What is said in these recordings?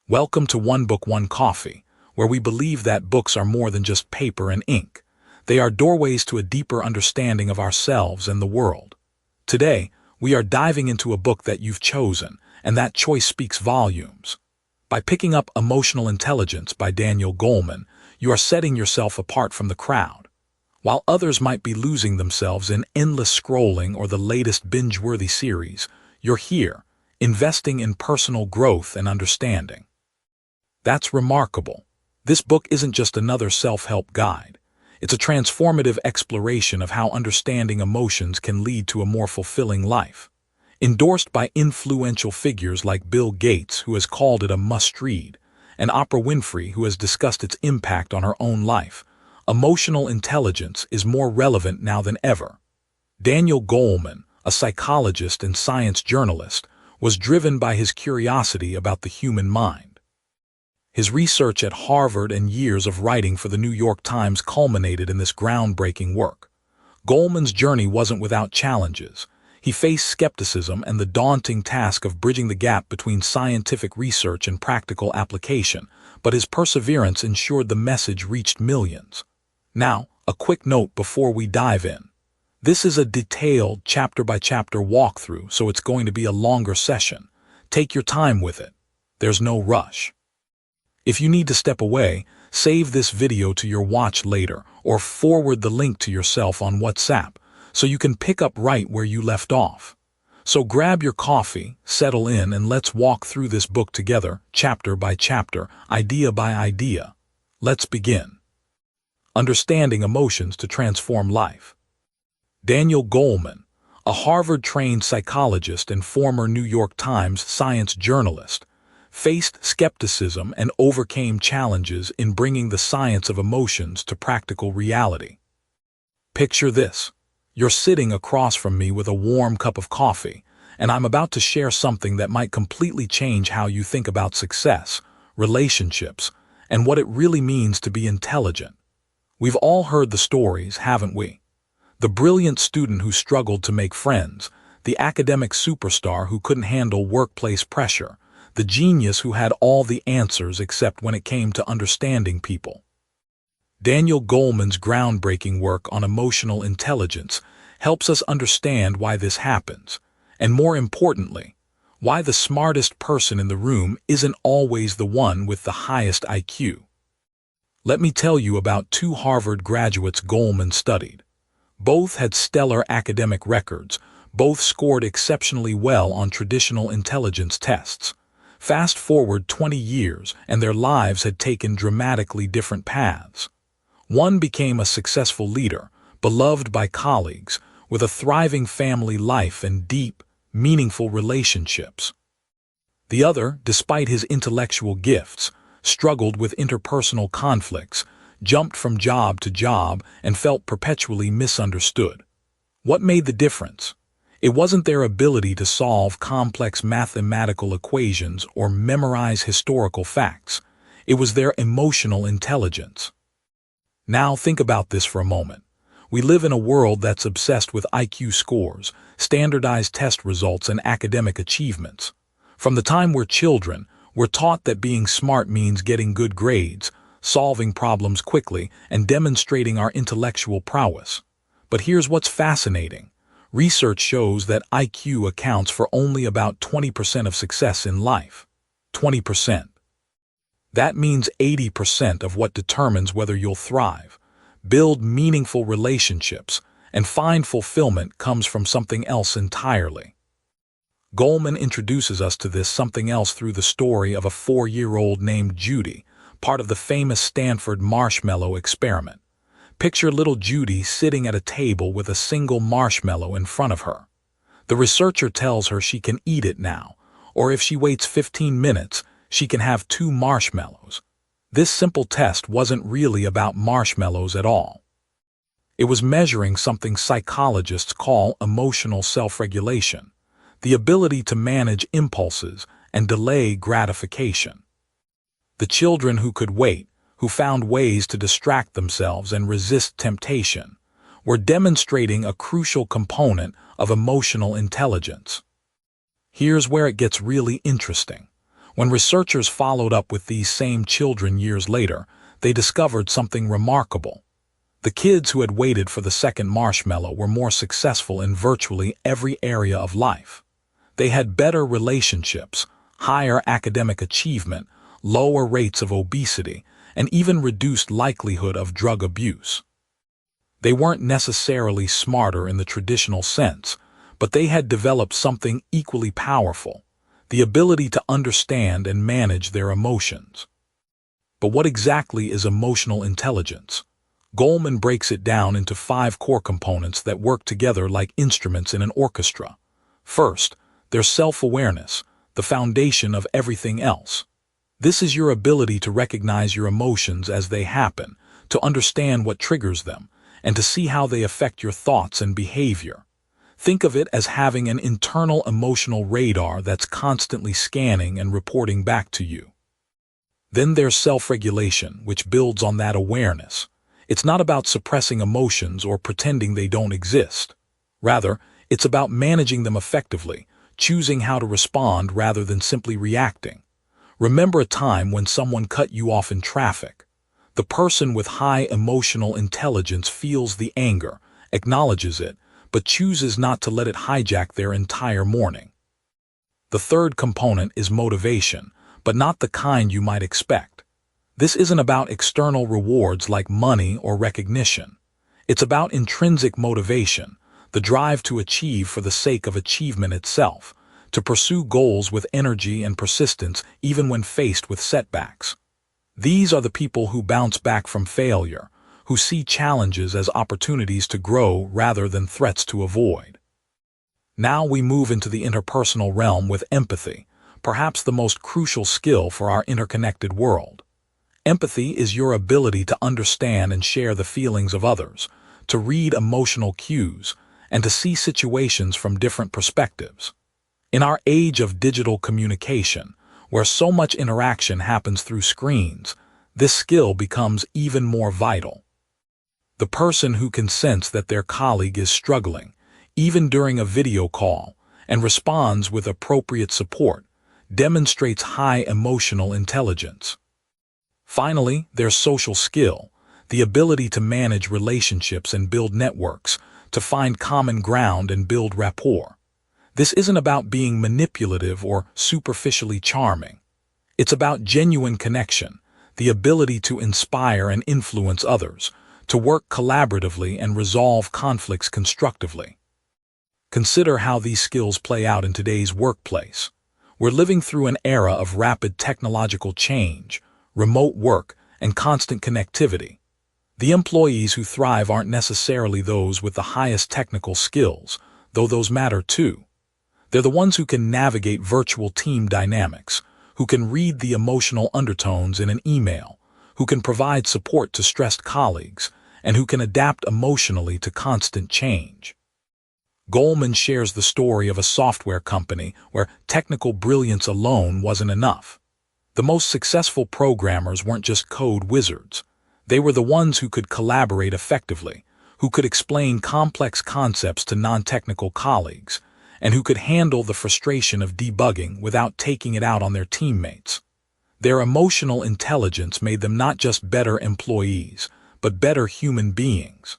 Welcome to One Book, One Coffee, where we believe that books are more than just paper and ink. They are doorways to a deeper understanding of ourselves and the world. Today, we are diving into a book that you've chosen, and that choice speaks volumes. By picking up Emotional Intelligence by Daniel Goleman, you are setting yourself apart from the crowd. While others might be losing themselves in endless scrolling or the latest binge-worthy series, you're here, investing in personal growth and understanding. That's remarkable. This book isn't just another self-help guide. It's a transformative exploration of how understanding emotions can lead to a more fulfilling life. Endorsed by influential figures like Bill Gates, who has called it a must-read, and Oprah Winfrey, who has discussed its impact on her own life, Emotional Intelligence is more relevant now than ever. Daniel Goleman, a psychologist and science journalist, was driven by his curiosity about the human mind. His research at Harvard and years of writing for the New York Times culminated in this groundbreaking work. Goleman's journey wasn't without challenges. He faced skepticism and the daunting task of bridging the gap between scientific research and practical application, but his perseverance ensured the message reached millions. Now, a quick note before we dive in. This is a detailed chapter-by-chapter walkthrough, so it's going to be a longer session. Take your time with it. There's no rush. If you need to step away, save this video to your watch later or forward the link to yourself on WhatsApp so you can pick up right where you left off. So grab your coffee, settle in, and let's walk through this book together, chapter by chapter, idea by idea. Let's begin. Understanding Emotions to Transform Life. Daniel Goleman, a Harvard-trained psychologist and former New York Times science journalist, faced skepticism and overcame challenges in bringing the science of emotions to practical reality. Picture this. You're sitting across from me with a warm cup of coffee, and I'm about to share something that might completely change how you think about success, relationships, and what it really means to be intelligent. We've all heard the stories, haven't we? The brilliant student who struggled to make friends, the academic superstar who couldn't handle workplace pressure, the genius who had all the answers except when it came to understanding people. Daniel Goleman's groundbreaking work on emotional intelligence helps us understand why this happens, and more importantly, why the smartest person in the room isn't always the one with the highest IQ. Let me tell you about two Harvard graduates Goleman studied. Both had stellar academic records, both scored exceptionally well on traditional intelligence tests. Fast forward 20 years, and their lives had taken dramatically different paths. One became a successful leader, beloved by colleagues, with a thriving family life and deep, meaningful relationships. The other, despite his intellectual gifts, struggled with interpersonal conflicts, jumped from job to job, and felt perpetually misunderstood. What made the difference? It wasn't their ability to solve complex mathematical equations or memorize historical facts. It was their emotional intelligence. Now think about this for a moment. We live in a world that's obsessed with IQ scores, standardized test results, and academic achievements. From the time we're children, we're taught that being smart means getting good grades, solving problems quickly, and demonstrating our intellectual prowess. But here's what's fascinating. Research shows that IQ accounts for only about 20% of success in life. 20%. That means 80% of what determines whether you'll thrive, build meaningful relationships, and find fulfillment comes from something else entirely. Goleman introduces us to this something else through the story of a 4-year-old named Judy, part of the famous Stanford marshmallow experiment. Picture little Judy sitting at a table with a single marshmallow in front of her. The researcher tells her she can eat it now, or if she waits 15 minutes, she can have 2 marshmallows. This simple test wasn't really about marshmallows at all. It was measuring something psychologists call emotional self-regulation, the ability to manage impulses and delay gratification. The children who could wait, who found ways to distract themselves and resist temptation, were demonstrating a crucial component of emotional intelligence. Here's where it gets really interesting. When researchers followed up with these same children years later, they discovered something remarkable. The kids who had waited for the second marshmallow were more successful in virtually every area of life. They had better relationships, higher academic achievement, lower rates of obesity, and even reduced likelihood of drug abuse. They weren't necessarily smarter in the traditional sense, but they had developed something equally powerful: the ability to understand and manage their emotions. But what exactly is emotional intelligence? Goleman breaks it down into 5 core components that work together like instruments in an orchestra. First, there's self-awareness, the foundation of everything else. This is your ability to recognize your emotions as they happen, to understand what triggers them, and to see how they affect your thoughts and behavior. Think of it as having an internal emotional radar that's constantly scanning and reporting back to you. Then there's self-regulation, which builds on that awareness. It's not about suppressing emotions or pretending they don't exist. Rather, it's about managing them effectively, choosing how to respond rather than simply reacting. Remember a time when someone cut you off in traffic. The person with high emotional intelligence feels the anger, acknowledges it, but chooses not to let it hijack their entire morning. The third component is motivation, but not the kind you might expect. This isn't about external rewards like money or recognition. It's about intrinsic motivation, the drive to achieve for the sake of achievement itself, to pursue goals with energy and persistence even when faced with setbacks. These are the people who bounce back from failure, who see challenges as opportunities to grow rather than threats to avoid. Now we move into the interpersonal realm with empathy, perhaps the most crucial skill for our interconnected world. Empathy is your ability to understand and share the feelings of others, to read emotional cues, and to see situations from different perspectives. In our age of digital communication, where so much interaction happens through screens, this skill becomes even more vital. The person who can sense that their colleague is struggling, even during a video call, and responds with appropriate support, demonstrates high emotional intelligence. Finally, there's social skill, the ability to manage relationships and build networks, to find common ground and build rapport. This isn't about being manipulative or superficially charming. It's about genuine connection, the ability to inspire and influence others, to work collaboratively and resolve conflicts constructively. Consider how these skills play out in today's workplace. We're living through an era of rapid technological change, remote work, and constant connectivity. The employees who thrive aren't necessarily those with the highest technical skills, though those matter too. They're the ones who can navigate virtual team dynamics, who can read the emotional undertones in an email, who can provide support to stressed colleagues, and who can adapt emotionally to constant change. Goleman shares the story of a software company where technical brilliance alone wasn't enough. The most successful programmers weren't just code wizards. They were the ones who could collaborate effectively, who could explain complex concepts to non-technical colleagues, and who could handle the frustration of debugging without taking it out on their teammates. Their emotional intelligence made them not just better employees, but better human beings.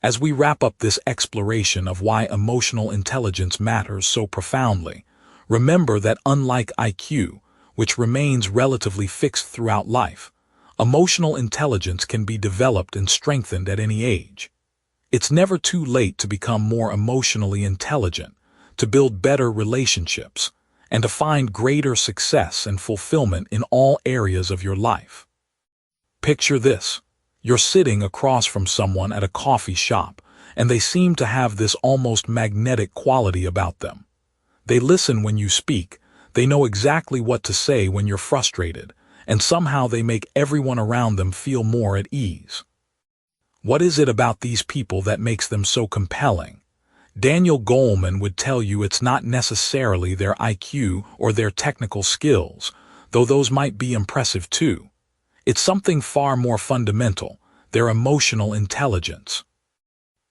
As we wrap up this exploration of why emotional intelligence matters so profoundly, remember that unlike IQ, which remains relatively fixed throughout life, emotional intelligence can be developed and strengthened at any age. It's never too late to become more emotionally intelligent, to build better relationships, and to find greater success and fulfillment in all areas of your life. Picture this. You're sitting across from someone at a coffee shop, and they seem to have this almost magnetic quality about them. They listen when you speak, they know exactly what to say when you're frustrated, and somehow they make everyone around them feel more at ease. What is it about these people that makes them so compelling? Daniel Goleman would tell you it's not necessarily their IQ or their technical skills, though those might be impressive too. It's something far more fundamental, their emotional intelligence.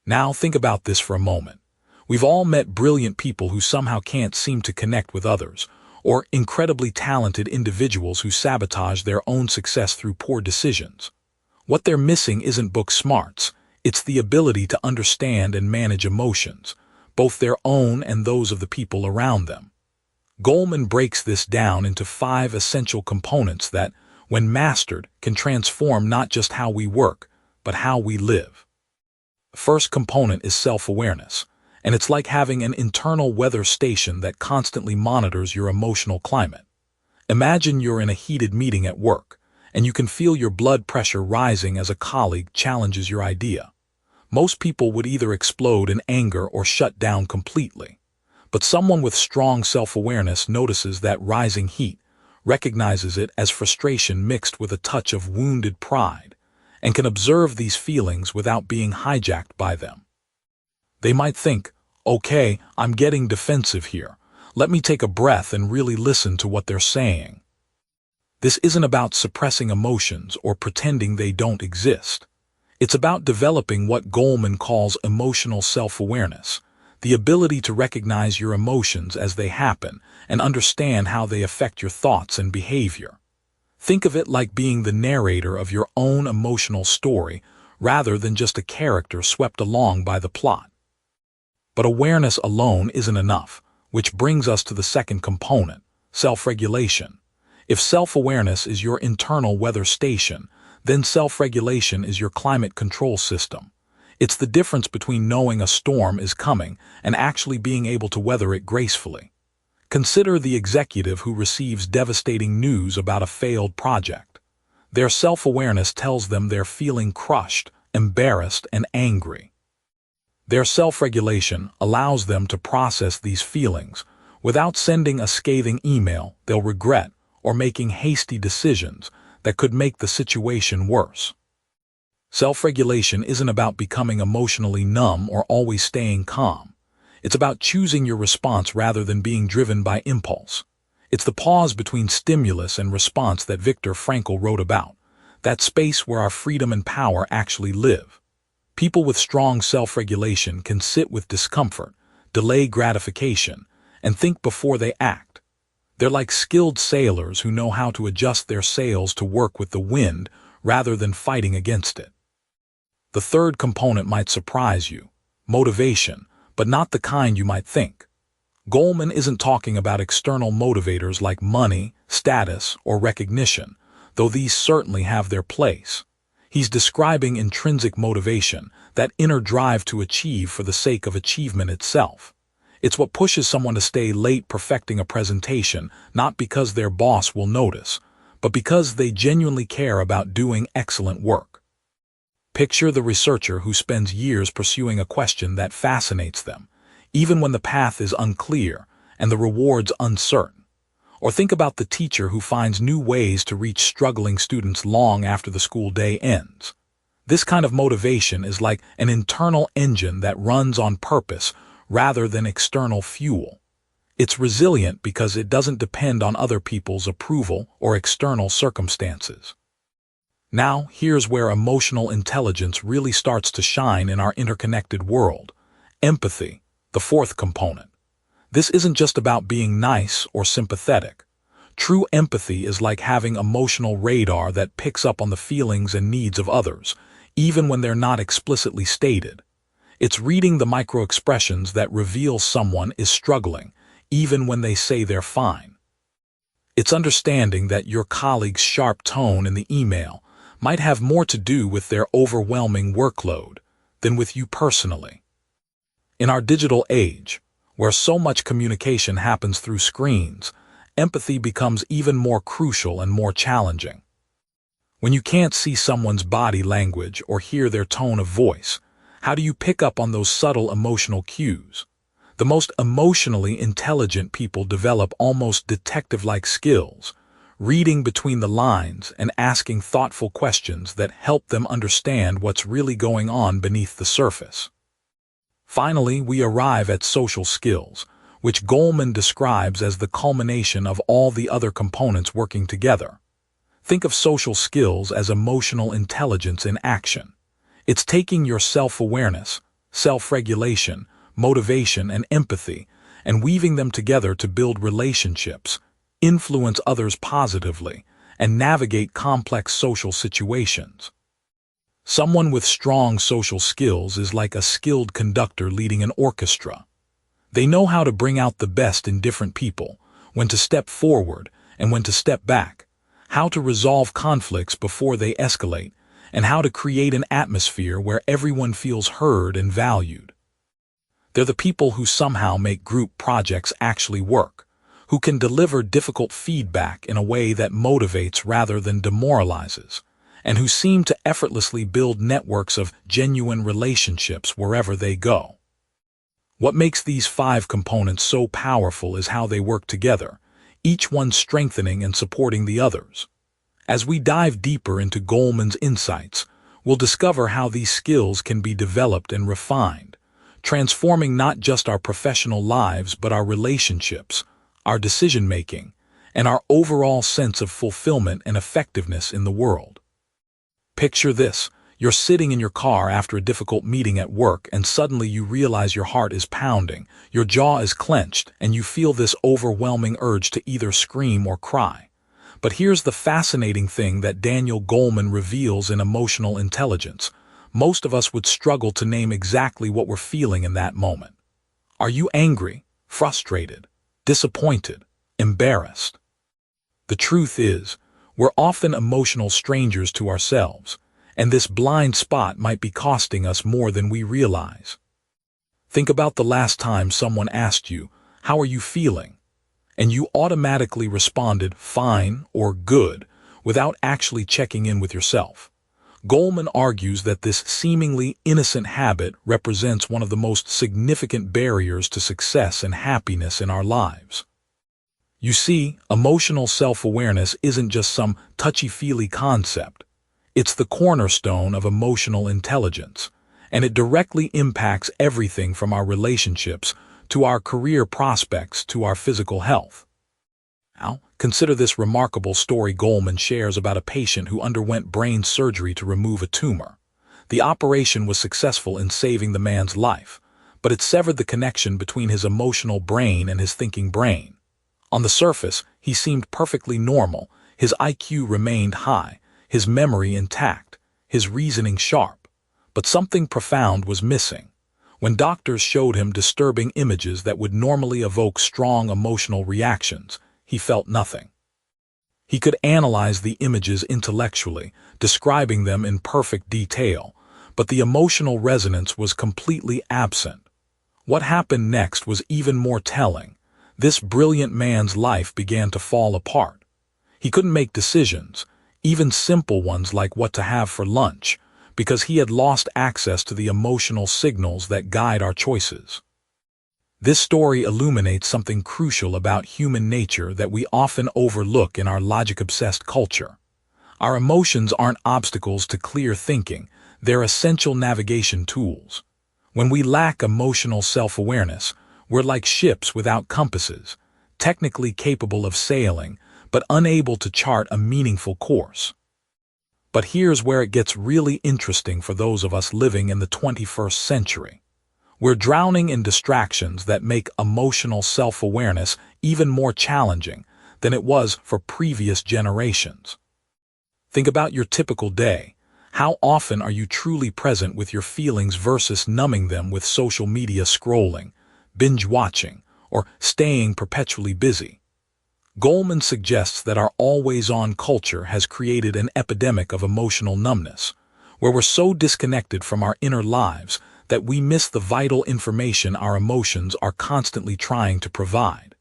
Now think about this for a moment. We've all met brilliant people who somehow can't seem to connect with others, or incredibly talented individuals who sabotage their own success through poor decisions. What they're missing isn't book smarts, it's the ability to understand and manage emotions, both their own and those of the people around them. Goleman breaks this down into 5 essential components that, when mastered, can transform not just how we work, but how we live. The first component is self-awareness, and it's like having an internal weather station that constantly monitors your emotional climate. Imagine you're in a heated meeting at work, and you can feel your blood pressure rising as a colleague challenges your idea. Most people would either explode in anger or shut down completely. But someone with strong self-awareness notices that rising heat, recognizes it as frustration mixed with a touch of wounded pride, and can observe these feelings without being hijacked by them. They might think, okay, I'm getting defensive here. Let me take a breath and really listen to what they're saying. This isn't about suppressing emotions or pretending they don't exist. It's about developing what Goleman calls emotional self-awareness, the ability to recognize your emotions as they happen and understand how they affect your thoughts and behavior. Think of it like being the narrator of your own emotional story rather than just a character swept along by the plot. But awareness alone isn't enough, which brings us to the second component, self-regulation. If self-awareness is your internal weather station, then self-regulation is your climate control system. It's the difference between knowing a storm is coming and actually being able to weather it gracefully. Consider the executive who receives devastating news about a failed project. Their self-awareness tells them they're feeling crushed, embarrassed, and angry. Their self-regulation allows them to process these feelings without sending a scathing email they'll regret or making hasty decisions that could make the situation worse. Self-regulation isn't about becoming emotionally numb or always staying calm. It's about choosing your response rather than being driven by impulse. It's the pause between stimulus and response that Viktor Frankl wrote about, that space where our freedom and power actually live. People with strong self-regulation can sit with discomfort, delay gratification, and think before they act. They're like skilled sailors who know how to adjust their sails to work with the wind rather than fighting against it. The third component might surprise you, motivation, but not the kind you might think. Goleman isn't talking about external motivators like money, status, or recognition, though these certainly have their place. He's describing intrinsic motivation, that inner drive to achieve for the sake of achievement itself. It's what pushes someone to stay late perfecting a presentation, not because their boss will notice, but because they genuinely care about doing excellent work. Picture the researcher who spends years pursuing a question that fascinates them, even when the path is unclear and the rewards uncertain. Or think about the teacher who finds new ways to reach struggling students long after the school day ends. This kind of motivation is like an internal engine that runs on purpose rather than external fuel. It's resilient because it doesn't depend on other people's approval or external circumstances. Now, here's where emotional intelligence really starts to shine in our interconnected world. Empathy, the fourth component. This isn't just about being nice or sympathetic. True empathy is like having emotional radar that picks up on the feelings and needs of others, even when they're not explicitly stated. It's reading the micro-expressions that reveal someone is struggling, even when they say they're fine. It's understanding that your colleague's sharp tone in the email might have more to do with their overwhelming workload than with you personally. In our digital age, where so much communication happens through screens, empathy becomes even more crucial and more challenging. When you can't see someone's body language or hear their tone of voice, how do you pick up on those subtle emotional cues? The most emotionally intelligent people develop almost detective-like skills, reading between the lines and asking thoughtful questions that help them understand what's really going on beneath the surface. Finally, we arrive at social skills, which Goleman describes as the culmination of all the other components working together. Think of social skills as emotional intelligence in action. It's taking your self-awareness, self-regulation, motivation, and empathy, and weaving them together to build relationships, influence others positively, and navigate complex social situations. Someone with strong social skills is like a skilled conductor leading an orchestra. They know how to bring out the best in different people, when to step forward and when to step back, how to resolve conflicts before they escalate, and how to create an atmosphere where everyone feels heard and valued. They're the people who somehow make group projects actually work, who can deliver difficult feedback in a way that motivates rather than demoralizes, and who seem to effortlessly build networks of genuine relationships wherever they go. What makes these 5 components so powerful is how they work together, each one strengthening and supporting the others. As we dive deeper into Goleman's insights, we'll discover how these skills can be developed and refined, transforming not just our professional lives but our relationships, our decision-making, and our overall sense of fulfillment and effectiveness in the world. Picture this. You're sitting in your car after a difficult meeting at work and suddenly you realize your heart is pounding, your jaw is clenched, and you feel this overwhelming urge to either scream or cry. But here's the fascinating thing that Daniel Goleman reveals in Emotional Intelligence. Most of us would struggle to name exactly what we're feeling in that moment. Are you angry, frustrated, disappointed, embarrassed? The truth is, we're often emotional strangers to ourselves, and this blind spot might be costing us more than we realize. Think about the last time someone asked you, "How are you feeling?" and you automatically responded, "Fine" or "Good," without actually checking in with yourself. Goleman argues that this seemingly innocent habit represents one of the most significant barriers to success and happiness in our lives. You see, emotional self-awareness isn't just some touchy-feely concept. It's the cornerstone of emotional intelligence, and it directly impacts everything from our relationships to our career prospects to our physical health. Now, consider this remarkable story Goleman shares about a patient who underwent brain surgery to remove a tumor. The operation was successful in saving the man's life, but it severed the connection between his emotional brain and his thinking brain. On the surface, he seemed perfectly normal, his IQ remained high, his memory intact, his reasoning sharp. But something profound was missing. When doctors showed him disturbing images that would normally evoke strong emotional reactions, he felt nothing. He could analyze the images intellectually, describing them in perfect detail, but the emotional resonance was completely absent. What happened next was even more telling. This brilliant man's life began to fall apart. He couldn't make decisions, even simple ones like what to have for lunch, because he had lost access to the emotional signals that guide our choices. This story illuminates something crucial about human nature that we often overlook in our logic-obsessed culture. Our emotions aren't obstacles to clear thinking, they're essential navigation tools. When we lack emotional self-awareness, we're like ships without compasses, technically capable of sailing, but unable to chart a meaningful course. But here's where it gets really interesting for those of us living in the 21st century. We're drowning in distractions that make emotional self-awareness even more challenging than it was for previous generations. Think about your typical day. How often are you truly present with your feelings versus numbing them with social media scrolling, binge-watching, or staying perpetually busy? Goleman suggests that our always-on culture has created an epidemic of emotional numbness, where we're so disconnected from our inner lives that we miss the vital information our emotions are constantly trying to provide.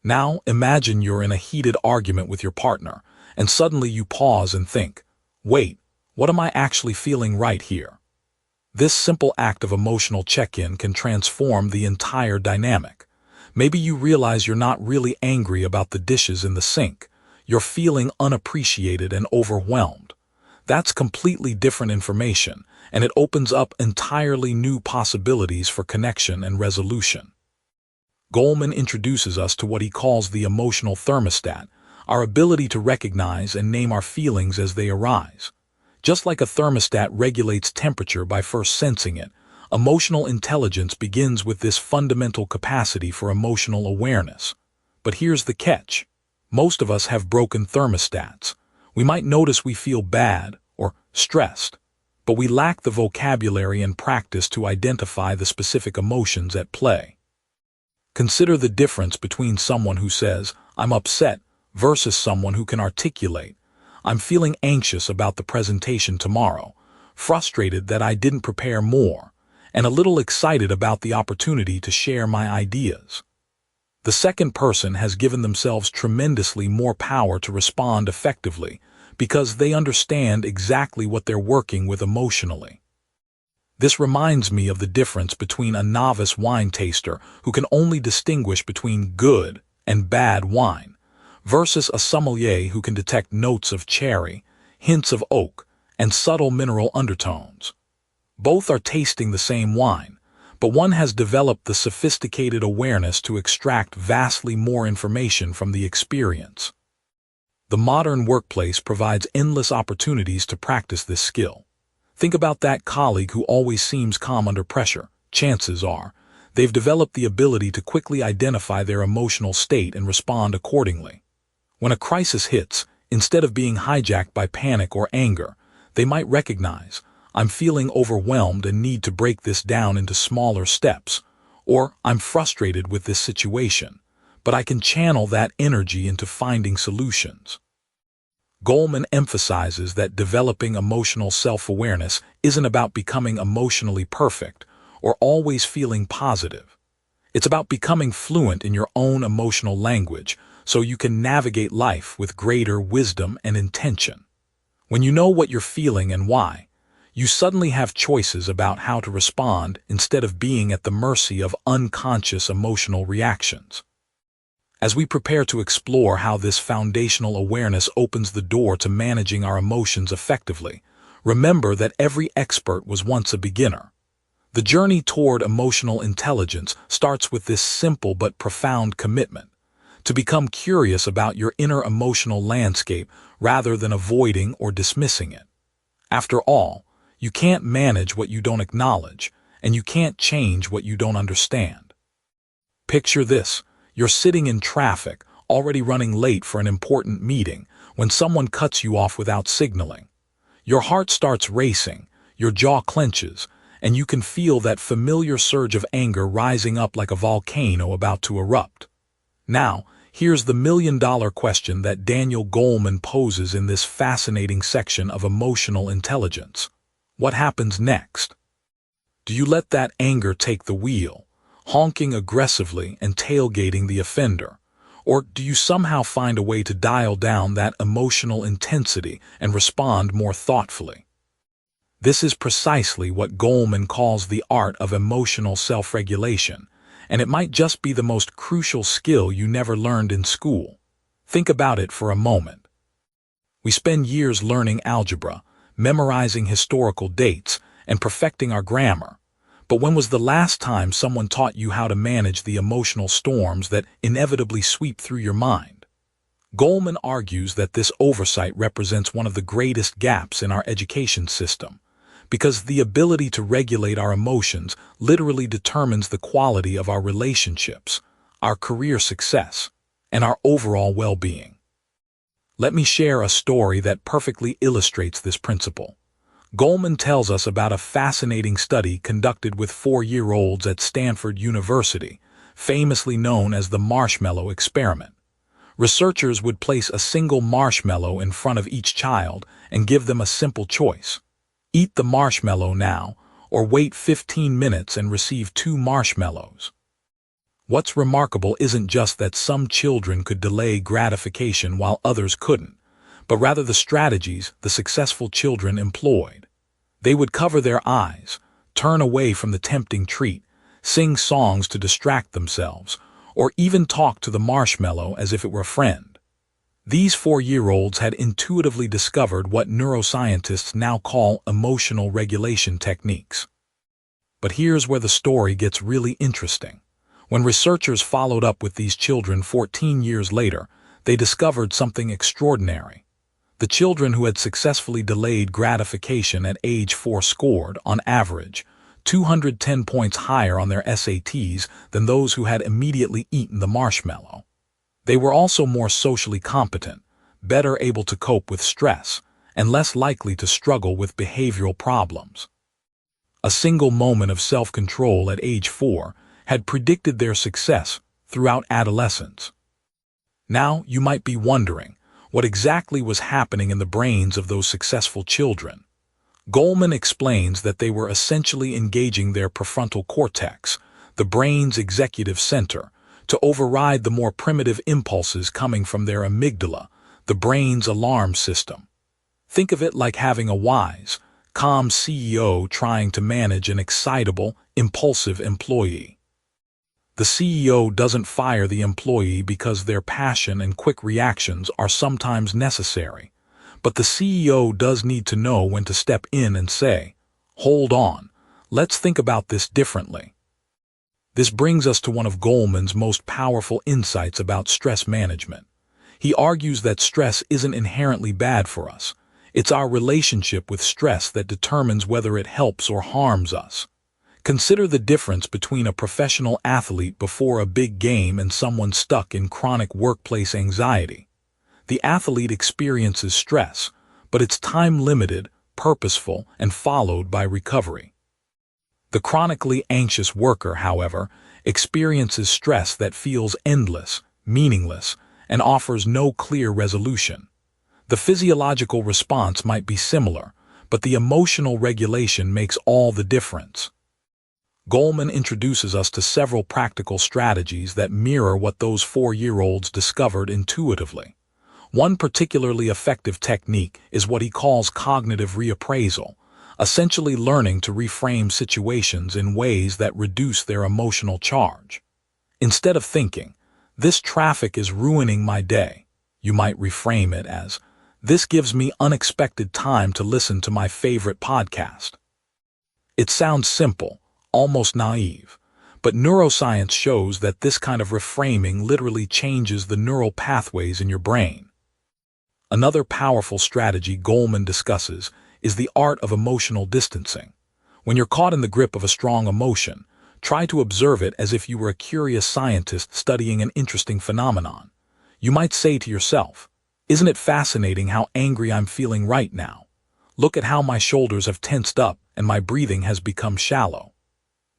Now, imagine you're in a heated argument with your partner, and suddenly you pause and think, "Wait, what am I actually feeling right here?" This simple act of emotional check-in can transform the entire dynamic. Maybe you realize you're not really angry about the dishes in the sink. You're feeling unappreciated and overwhelmed. That's completely different information, and it opens up entirely new possibilities for connection and resolution. Goleman introduces us to what he calls the emotional thermostat, our ability to recognize and name our feelings as they arise. Just like a thermostat regulates temperature by first sensing it, emotional intelligence begins with this fundamental capacity for emotional awareness. But here's the catch. Most of us have broken thermostats. We might notice we feel bad or stressed, but we lack the vocabulary and practice to identify the specific emotions at play. Consider the difference between someone who says, "I'm upset," versus someone who can articulate, "I'm feeling anxious about the presentation tomorrow, frustrated that I didn't prepare more, and a little excited about the opportunity to share my ideas." The second person has given themselves tremendously more power to respond effectively because they understand exactly what they're working with emotionally. This reminds me of the difference between a novice wine taster who can only distinguish between good and bad wine versus a sommelier who can detect notes of cherry, hints of oak, and subtle mineral undertones. Both are tasting the same wine, but one has developed the sophisticated awareness to extract vastly more information from the experience. The modern workplace provides endless opportunities to practice this skill. Think about that colleague who always seems calm under pressure. Chances are, they've developed the ability to quickly identify their emotional state and respond accordingly. When a crisis hits, instead of being hijacked by panic or anger, they might recognize, "I'm feeling overwhelmed and need to break this down into smaller steps," or "I'm frustrated with this situation, but I can channel that energy into finding solutions." Goleman emphasizes that developing emotional self-awareness isn't about becoming emotionally perfect or always feeling positive. It's about becoming fluent in your own emotional language so you can navigate life with greater wisdom and intention. When you know what you're feeling and why, you suddenly have choices about how to respond instead of being at the mercy of unconscious emotional reactions. As we prepare to explore how this foundational awareness opens the door to managing our emotions effectively, remember that every expert was once a beginner. The journey toward emotional intelligence starts with this simple but profound commitment: to become curious about your inner emotional landscape rather than avoiding or dismissing it. After all, you can't manage what you don't acknowledge, and you can't change what you don't understand. Picture this: you're sitting in traffic, already running late for an important meeting, when someone cuts you off without signaling. Your heart starts racing, your jaw clenches, and you can feel that familiar surge of anger rising up like a volcano about to erupt. Now, here's the million-dollar question that Daniel Goleman poses in this fascinating section of emotional intelligence. What happens next? Do you let that anger take the wheel, honking aggressively and tailgating the offender? Or do you somehow find a way to dial down that emotional intensity and respond more thoughtfully? This is precisely what Goleman calls the art of emotional self-regulation, and it might just be the most crucial skill you never learned in school. Think about it for a moment. We spend years learning algebra, memorizing historical dates, and perfecting our grammar. But when was the last time someone taught you how to manage the emotional storms that inevitably sweep through your mind? Goleman argues that this oversight represents one of the greatest gaps in our education system, because the ability to regulate our emotions literally determines the quality of our relationships, our career success, and our overall well-being. Let me share a story that perfectly illustrates this principle. Goleman tells us about a fascinating study conducted with 4-year-olds at Stanford University, famously known as the marshmallow experiment. Researchers would place a single marshmallow in front of each child and give them a simple choice: eat the marshmallow now, or wait 15 minutes and receive 2 marshmallows. What's remarkable isn't just that some children could delay gratification while others couldn't, but rather the strategies the successful children employed. They would cover their eyes, turn away from the tempting treat, sing songs to distract themselves, or even talk to the marshmallow as if it were a friend. These 4-year-olds had intuitively discovered what neuroscientists now call emotional regulation techniques. But here's where the story gets really interesting. When researchers followed up with these children 14 years later, they discovered something extraordinary. The children who had successfully delayed gratification at age 4 scored, on average, 210 points higher on their SATs than those who had immediately eaten the marshmallow. They were also more socially competent, better able to cope with stress, and less likely to struggle with behavioral problems. A single moment of self-control at age 4 had predicted their success throughout adolescence. Now you might be wondering what exactly was happening in the brains of those successful children. Goleman explains that they were essentially engaging their prefrontal cortex, the brain's executive center, to override the more primitive impulses coming from their amygdala, the brain's alarm system. Think of it like having a wise, calm CEO trying to manage an excitable, impulsive employee. The CEO doesn't fire the employee because their passion and quick reactions are sometimes necessary, but the CEO does need to know when to step in and say, "Hold on, let's think about this differently." This brings us to one of Goleman's most powerful insights about stress management. He argues that stress isn't inherently bad for us. It's our relationship with stress that determines whether it helps or harms us. Consider the difference between a professional athlete before a big game and someone stuck in chronic workplace anxiety. The athlete experiences stress, but it's time-limited, purposeful, and followed by recovery. The chronically anxious worker, however, experiences stress that feels endless, meaningless, and offers no clear resolution. The physiological response might be similar, but the emotional regulation makes all the difference. Goleman introduces us to several practical strategies that mirror what those 4-year-olds discovered intuitively. One particularly effective technique is what he calls cognitive reappraisal, essentially learning to reframe situations in ways that reduce their emotional charge. Instead of thinking, "This traffic is ruining my day," you might reframe it as, "This gives me unexpected time to listen to my favorite podcast." It sounds simple, almost naive, but neuroscience shows that this kind of reframing literally changes the neural pathways in your brain. Another powerful strategy Goleman discusses is the art of emotional distancing. When you're caught in the grip of a strong emotion, try to observe it as if you were a curious scientist studying an interesting phenomenon. You might say to yourself, "Isn't it fascinating how angry I'm feeling right now? Look at how my shoulders have tensed up and my breathing has become shallow."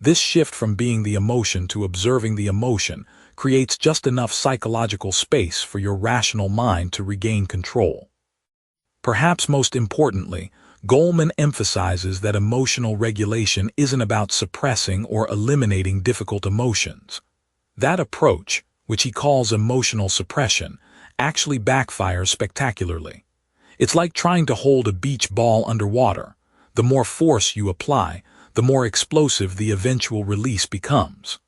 This shift from being the emotion to observing the emotion creates just enough psychological space for your rational mind to regain control. Perhaps most importantly, Goleman emphasizes that emotional regulation isn't about suppressing or eliminating difficult emotions. That approach, which he calls emotional suppression, actually backfires spectacularly. It's like trying to hold a beach ball underwater. The more force you apply, the more explosive the eventual release becomes.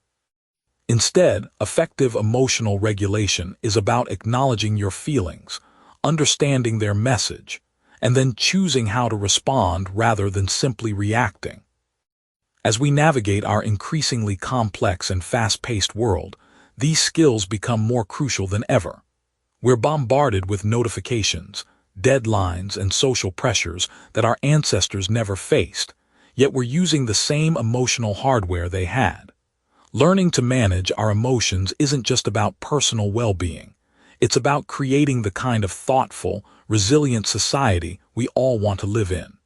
Instead, effective emotional regulation is about acknowledging your feelings, understanding their message, and then choosing how to respond rather than simply reacting. As we navigate our increasingly complex and fast-paced world, these skills become more crucial than ever. We're bombarded with notifications, deadlines, and social pressures that our ancestors never faced, yet we're using the same emotional hardware they had. Learning to manage our emotions isn't just about personal well-being. It's about creating the kind of thoughtful, resilient society we all want to live in.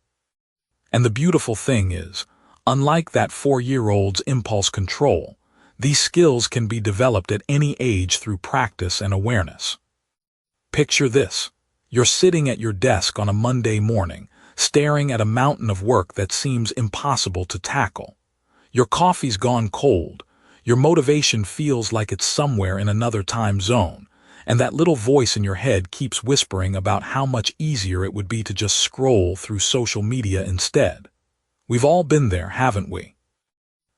And the beautiful thing is, unlike that 4-year-old's impulse control, these skills can be developed at any age through practice and awareness. Picture this. You're sitting at your desk on a Monday morning, staring at a mountain of work that seems impossible to tackle. Your coffee's gone cold, your motivation feels like it's somewhere in another time zone, and that little voice in your head keeps whispering about how much easier it would be to just scroll through social media instead. We've all been there, haven't we?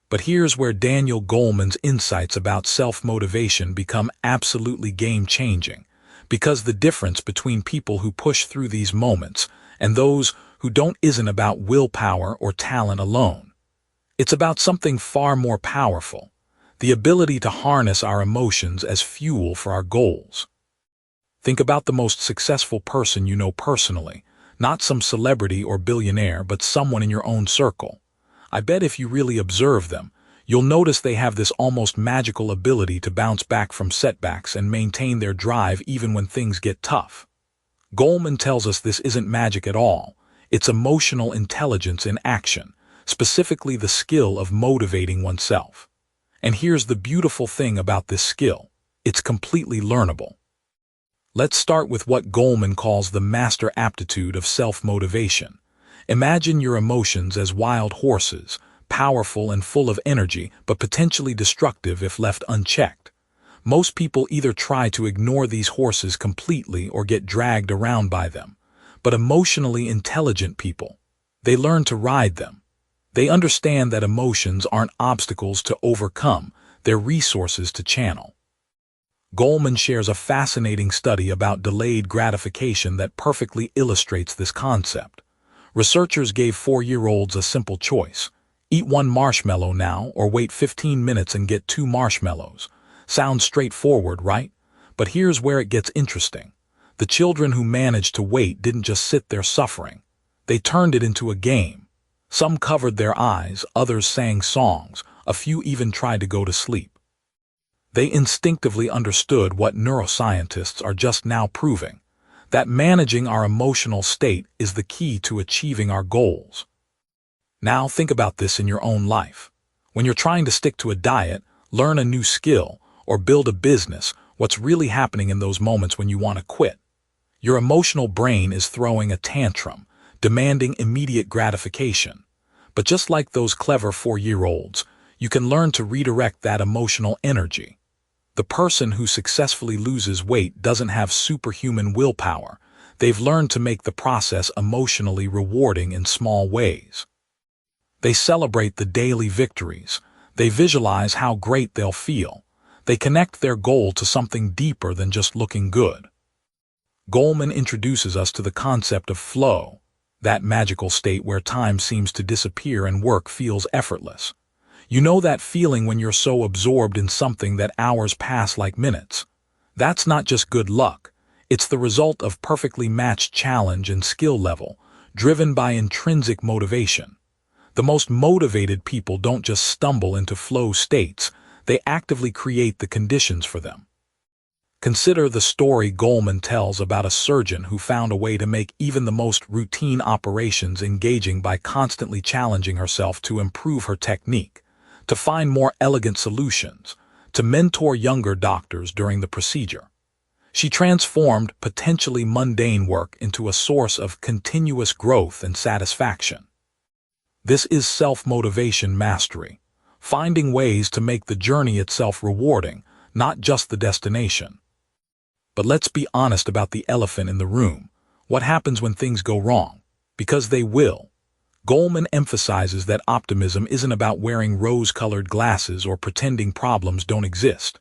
But here's where Daniel Goleman's insights about self-motivation become absolutely game-changing, because the difference between people who push through these moments and those who don't isn't about willpower or talent alone. It's about something far more powerful, the ability to harness our emotions as fuel for our goals. Think about the most successful person you know personally, not some celebrity or billionaire, but someone in your own circle. I bet if you really observe them, you'll notice they have this almost magical ability to bounce back from setbacks and maintain their drive even when things get tough. Goleman tells us this isn't magic at all. It's emotional intelligence in action, specifically the skill of motivating oneself. And here's the beautiful thing about this skill. It's completely learnable. Let's start with what Goleman calls the master aptitude of self-motivation. Imagine your emotions as wild horses, powerful and full of energy, but potentially destructive if left unchecked. Most people either try to ignore these horses completely or get dragged around by them. But emotionally intelligent people, they learn to ride them. They understand that emotions aren't obstacles to overcome, they're resources to channel. Goleman shares a fascinating study about delayed gratification that perfectly illustrates this concept. Researchers gave 4-year-olds a simple choice. Eat 1 marshmallow now or wait 15 minutes and get 2 marshmallows. Sounds straightforward, right? But here's where it gets interesting. The children who managed to wait didn't just sit there suffering. They turned it into a game. Some covered their eyes, others sang songs, a few even tried to go to sleep. They instinctively understood what neuroscientists are just now proving, that managing our emotional state is the key to achieving our goals. Now think about this in your own life. When you're trying to stick to a diet, learn a new skill, or build a business, what's really happening in those moments when you want to quit? Your emotional brain is throwing a tantrum, demanding immediate gratification. But just like those clever 4-year-olds, you can learn to redirect that emotional energy. The person who successfully loses weight doesn't have superhuman willpower. They've learned to make the process emotionally rewarding in small ways. They celebrate the daily victories. They visualize how great they'll feel. They connect their goal to something deeper than just looking good. Goleman introduces us to the concept of flow, that magical state where time seems to disappear and work feels effortless. You know that feeling when you're so absorbed in something that hours pass like minutes. That's not just good luck. It's the result of perfectly matched challenge and skill level, driven by intrinsic motivation. The most motivated people don't just stumble into flow states, they actively create the conditions for them. Consider the story Goleman tells about a surgeon who found a way to make even the most routine operations engaging by constantly challenging herself to improve her technique, to find more elegant solutions, to mentor younger doctors during the procedure. She transformed potentially mundane work into a source of continuous growth and satisfaction. This is self-motivation mastery, finding ways to make the journey itself rewarding, not just the destination. But let's be honest about the elephant in the room. What happens when things go wrong? Because they will. Goleman emphasizes that optimism isn't about wearing rose-colored glasses or pretending problems don't exist.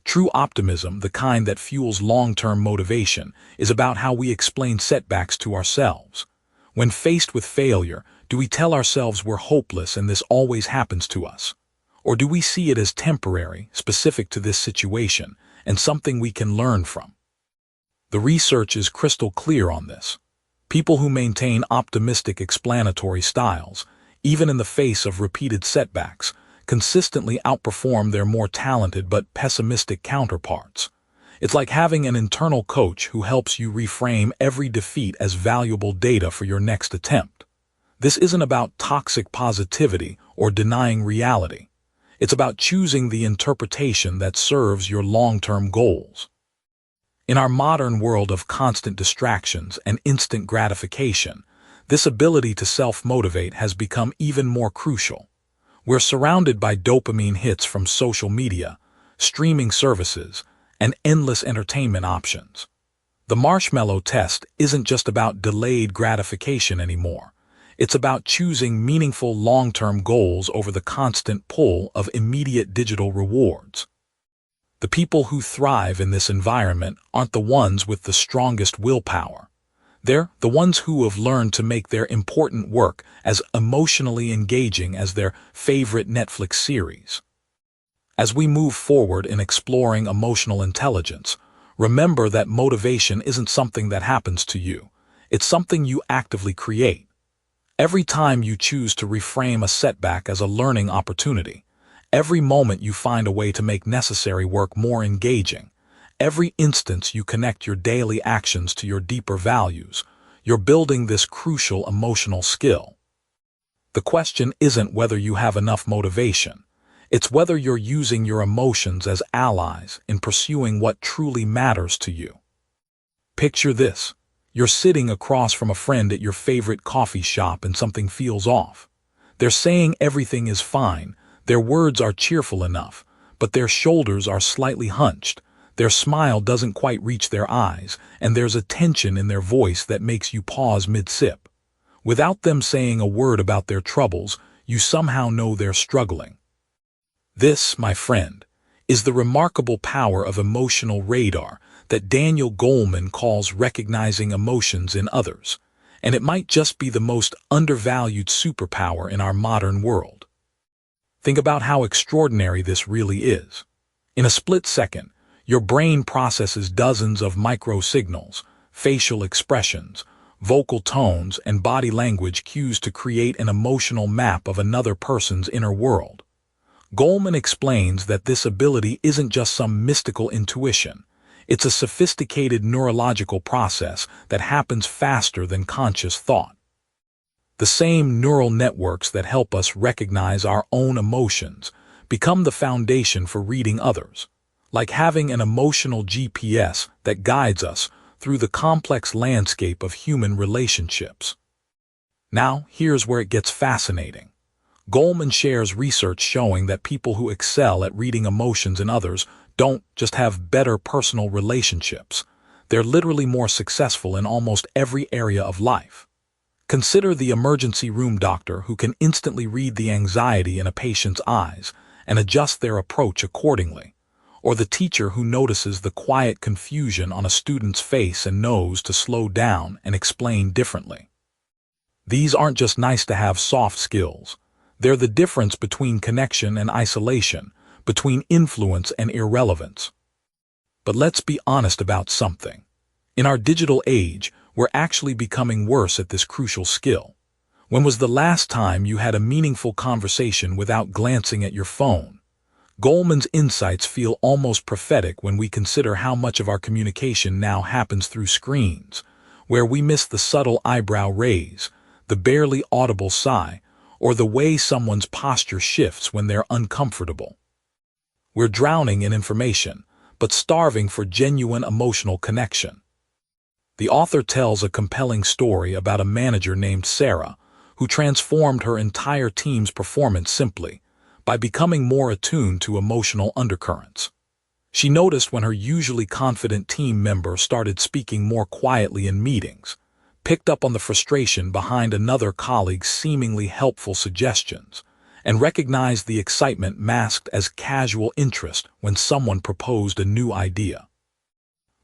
True optimism, the kind that fuels long-term motivation, is about how we explain setbacks to ourselves. When faced with failure, do we tell ourselves we're hopeless and this always happens to us? Or do we see it as temporary, specific to this situation, and something we can learn from? The research is crystal clear on this. People who maintain optimistic explanatory styles, even in the face of repeated setbacks, consistently outperform their more talented but pessimistic counterparts. It's like having an internal coach who helps you reframe every defeat as valuable data for your next attempt. This isn't about toxic positivity or denying reality. It's about choosing the interpretation that serves your long-term goals. In our modern world of constant distractions and instant gratification, this ability to self-motivate has become even more crucial. We're surrounded by dopamine hits from social media, streaming services, and endless entertainment options. The marshmallow test isn't just about delayed gratification anymore. It's about choosing meaningful long-term goals over the constant pull of immediate digital rewards. The people who thrive in this environment aren't the ones with the strongest willpower. They're the ones who have learned to make their important work as emotionally engaging as their favorite Netflix series. As we move forward in exploring emotional intelligence, remember that motivation isn't something that happens to you. It's something you actively create. Every time you choose to reframe a setback as a learning opportunity, Every moment you find a way to make necessary work more engaging. Every instance you connect your daily actions to your deeper values. You're building this crucial emotional skill. The question isn't whether you have enough motivation. It's whether you're using your emotions as allies in pursuing what truly matters to you. Picture this. You're sitting across from a friend at your favorite coffee shop and something feels off. They're saying everything is fine, their words are cheerful enough, but their shoulders are slightly hunched, their smile doesn't quite reach their eyes, and there's a tension in their voice that makes you pause mid-sip. Without them saying a word about their troubles, you somehow know they're struggling. This, my friend, is the remarkable power of emotional radar that Daniel Goleman calls recognizing emotions in others, and it might just be the most undervalued superpower in our modern world. Think about how extraordinary this really is. In a split second, your brain processes dozens of micro-signals, facial expressions, vocal tones, and body language cues to create an emotional map of another person's inner world. Goleman explains that this ability isn't just some mystical intuition. It's a sophisticated neurological process that happens faster than conscious thought. The same neural networks that help us recognize our own emotions become the foundation for reading others, like having an emotional GPS that guides us through the complex landscape of human relationships. Now, here's where it gets fascinating. Goleman shares research showing that people who excel at reading emotions in others don't just have better personal relationships. They're literally more successful in almost every area of life. Consider the emergency room doctor who can instantly read the anxiety in a patient's eyes and adjust their approach accordingly, or the teacher who notices the quiet confusion on a student's face and knows to slow down and explain differently. These aren't just nice-to-have soft skills. They're the difference between connection and isolation, between influence and irrelevance. But let's be honest about something. In our digital age, we're actually becoming worse at this crucial skill. When was the last time you had a meaningful conversation without glancing at your phone? Goleman's insights feel almost prophetic when we consider how much of our communication now happens through screens, where we miss the subtle eyebrow raise, the barely audible sigh, or the way someone's posture shifts when they're uncomfortable. We're drowning in information, but starving for genuine emotional connection. The author tells a compelling story about a manager named Sarah, who transformed her entire team's performance simply by becoming more attuned to emotional undercurrents. She noticed when her usually confident team member started speaking more quietly in meetings, picked up on the frustration behind another colleague's seemingly helpful suggestions, and recognized the excitement masked as casual interest when someone proposed a new idea.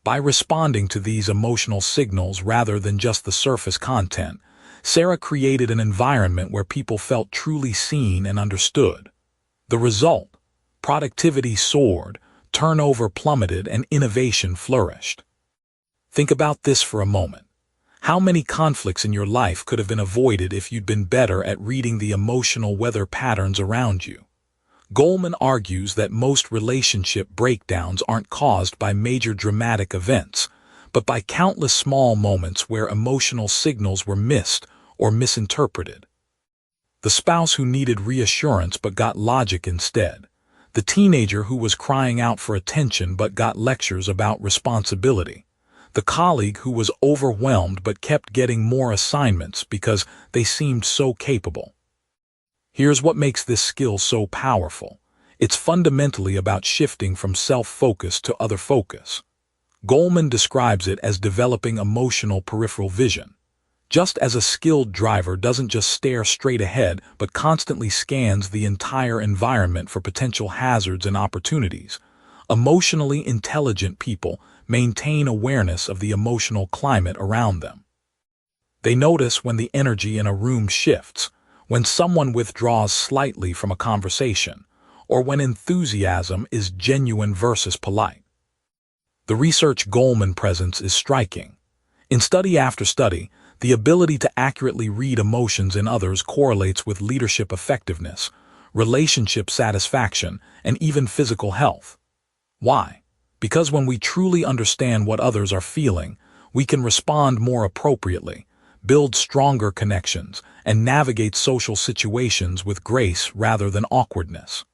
By responding to these emotional signals rather than just the surface content, Sarah created an environment where people felt truly seen and understood. The result: productivity soared, turnover plummeted, and innovation flourished. Think about this for a moment. How many conflicts in your life could have been avoided if you'd been better at reading the emotional weather patterns around you? Goleman argues that most relationship breakdowns aren't caused by major dramatic events, but by countless small moments where emotional signals were missed or misinterpreted. The spouse who needed reassurance but got logic instead. The teenager who was crying out for attention but got lectures about responsibility. The colleague who was overwhelmed but kept getting more assignments because they seemed so capable. Here's what makes this skill so powerful. It's fundamentally about shifting from self-focus to other focus. Goleman describes it as developing emotional peripheral vision. Just as a skilled driver doesn't just stare straight ahead but constantly scans the entire environment for potential hazards and opportunities, emotionally intelligent people maintain awareness of the emotional climate around them. They notice when the energy in a room shifts, when someone withdraws slightly from a conversation, or when enthusiasm is genuine versus polite. The research Goleman presents is striking. In study after study, the ability to accurately read emotions in others correlates with leadership effectiveness, relationship satisfaction, and even physical health. Why? Because when we truly understand what others are feeling, we can respond more appropriately, build stronger connections, and navigate social situations with grace rather than awkwardness.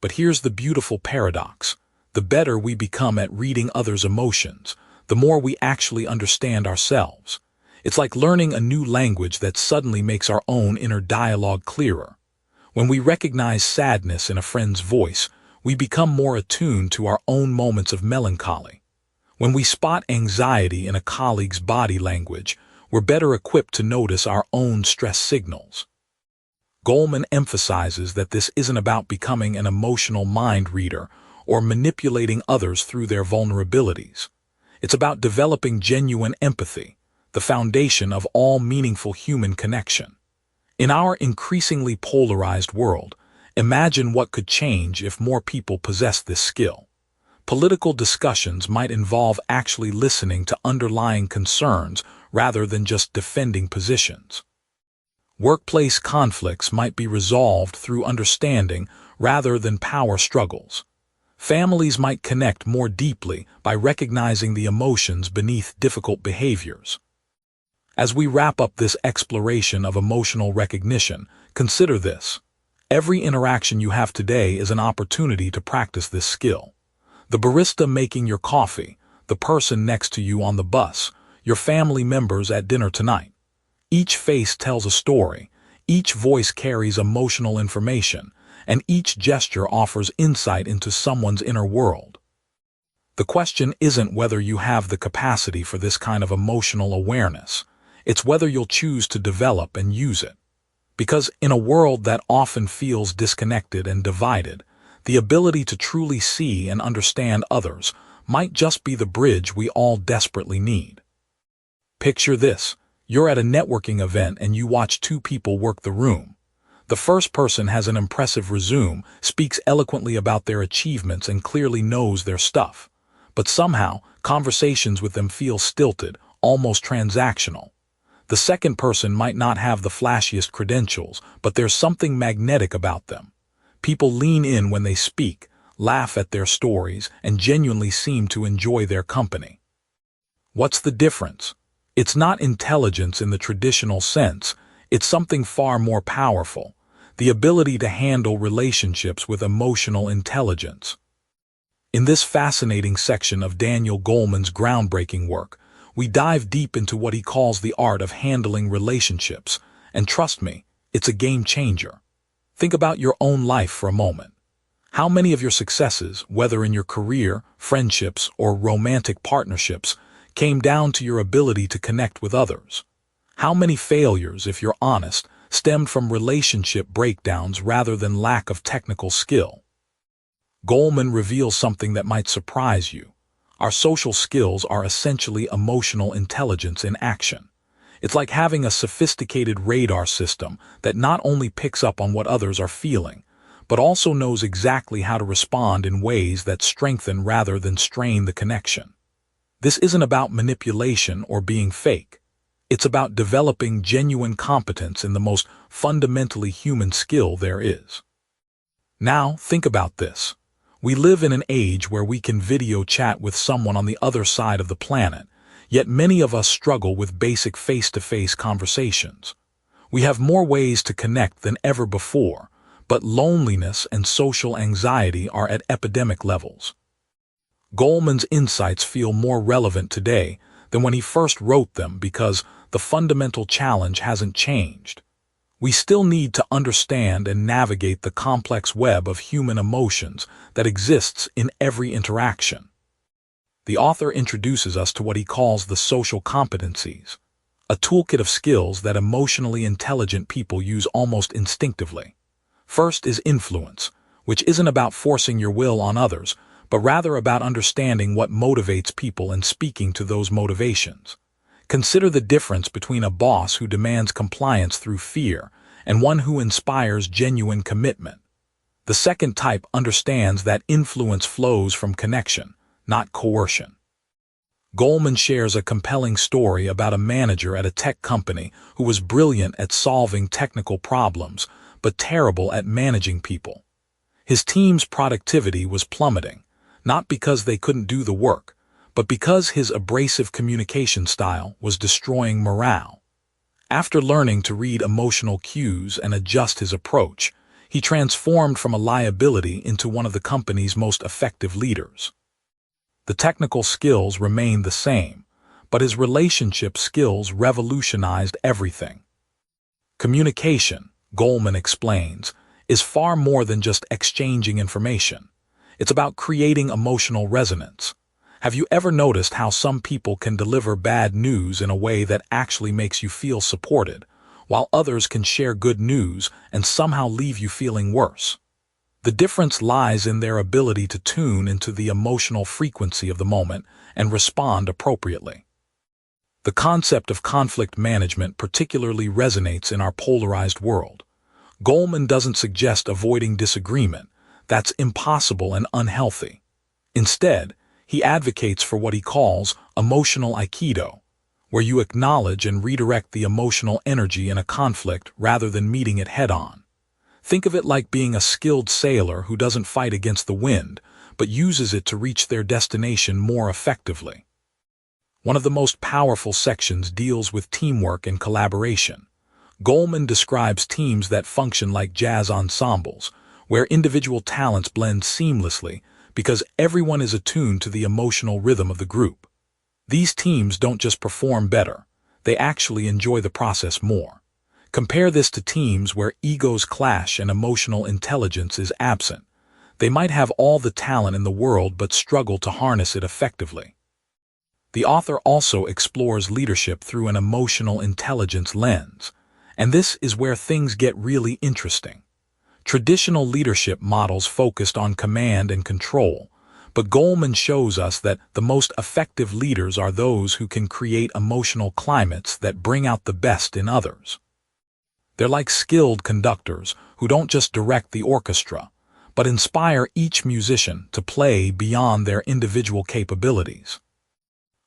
But here's the beautiful paradox. The better we become at reading others' emotions, the more we actually understand ourselves. It's like learning a new language that suddenly makes our own inner dialogue clearer. When we recognize sadness in a friend's voice, we become more attuned to our own moments of melancholy. When we spot anxiety in a colleague's body language, we're better equipped to notice our own stress signals. Goleman emphasizes that this isn't about becoming an emotional mind reader or manipulating others through their vulnerabilities. It's about developing genuine empathy, the foundation of all meaningful human connection. In our increasingly polarized world, imagine what could change if more people possessed this skill. Political discussions might involve actually listening to underlying concerns rather than just defending positions. Workplace conflicts might be resolved through understanding rather than power struggles. Families might connect more deeply by recognizing the emotions beneath difficult behaviors. As we wrap up this exploration of emotional recognition, consider this. Every interaction you have today is an opportunity to practice this skill. The barista making your coffee, the person next to you on the bus, your family members at dinner tonight. Each face tells a story, each voice carries emotional information, and each gesture offers insight into someone's inner world. The question isn't whether you have the capacity for this kind of emotional awareness. It's whether you'll choose to develop and use it. Because in a world that often feels disconnected and divided, the ability to truly see and understand others might just be the bridge we all desperately need. Picture this. You're at a networking event and you watch two people work the room. The first person has an impressive resume, speaks eloquently about their achievements and clearly knows their stuff. But somehow, conversations with them feel stilted, almost transactional. The second person might not have the flashiest credentials, but there's something magnetic about them. People lean in when they speak, laugh at their stories, and genuinely seem to enjoy their company. What's the difference? It's not intelligence in the traditional sense, it's something far more powerful, the ability to handle relationships with emotional intelligence. In this fascinating section of Daniel Goleman's groundbreaking work, we dive deep into what he calls the art of handling relationships, and trust me, it's a game changer. Think about your own life for a moment. How many of your successes, whether in your career, friendships, or romantic partnerships, came down to your ability to connect with others? How many failures, if you're honest, stemmed from relationship breakdowns rather than lack of technical skill? Goleman reveals something that might surprise you. Our social skills are essentially emotional intelligence in action. It's like having a sophisticated radar system that not only picks up on what others are feeling, but also knows exactly how to respond in ways that strengthen rather than strain the connection. This isn't about manipulation or being fake. It's about developing genuine competence in the most fundamentally human skill there is. Now, think about this. We live in an age where we can video chat with someone on the other side of the planet, yet many of us struggle with basic face-to-face conversations. We have more ways to connect than ever before, but loneliness and social anxiety are at epidemic levels. Goleman's insights feel more relevant today than when he first wrote them because the fundamental challenge hasn't changed. We still need to understand and navigate the complex web of human emotions that exists in every interaction. The author introduces us to what he calls the social competencies, a toolkit of skills that emotionally intelligent people use almost instinctively. First is influence, which isn't about forcing your will on others, but rather about understanding what motivates people and speaking to those motivations. Consider the difference between a boss who demands compliance through fear and one who inspires genuine commitment. The second type understands that influence flows from connection, not coercion. Goleman shares a compelling story about a manager at a tech company who was brilliant at solving technical problems, but terrible at managing people. His team's productivity was plummeting, not because they couldn't do the work, but because his abrasive communication style was destroying morale. After learning to read emotional cues and adjust his approach, he transformed from a liability into one of the company's most effective leaders. The technical skills remained the same, but his relationship skills revolutionized everything. Communication, Goleman explains, is far more than just exchanging information. It's about creating emotional resonance. Have you ever noticed how some people can deliver bad news in a way that actually makes you feel supported, while others can share good news and somehow leave you feeling worse? The difference lies in their ability to tune into the emotional frequency of the moment and respond appropriately. The concept of conflict management particularly resonates in our polarized world. Goleman doesn't suggest avoiding disagreement. That's impossible and unhealthy. Instead, he advocates for what he calls emotional aikido, where you acknowledge and redirect the emotional energy in a conflict rather than meeting it head-on. Think of it like being a skilled sailor who doesn't fight against the wind, but uses it to reach their destination more effectively. One of the most powerful sections deals with teamwork and collaboration. Goleman describes teams that function like jazz ensembles, where individual talents blend seamlessly because everyone is attuned to the emotional rhythm of the group. These teams don't just perform better, they actually enjoy the process more. Compare this to teams where egos clash and emotional intelligence is absent. They might have all the talent in the world but struggle to harness it effectively. The author also explores leadership through an emotional intelligence lens, and this is where things get really interesting. Traditional leadership models focused on command and control, but Goleman shows us that the most effective leaders are those who can create emotional climates that bring out the best in others. They're like skilled conductors who don't just direct the orchestra, but inspire each musician to play beyond their individual capabilities.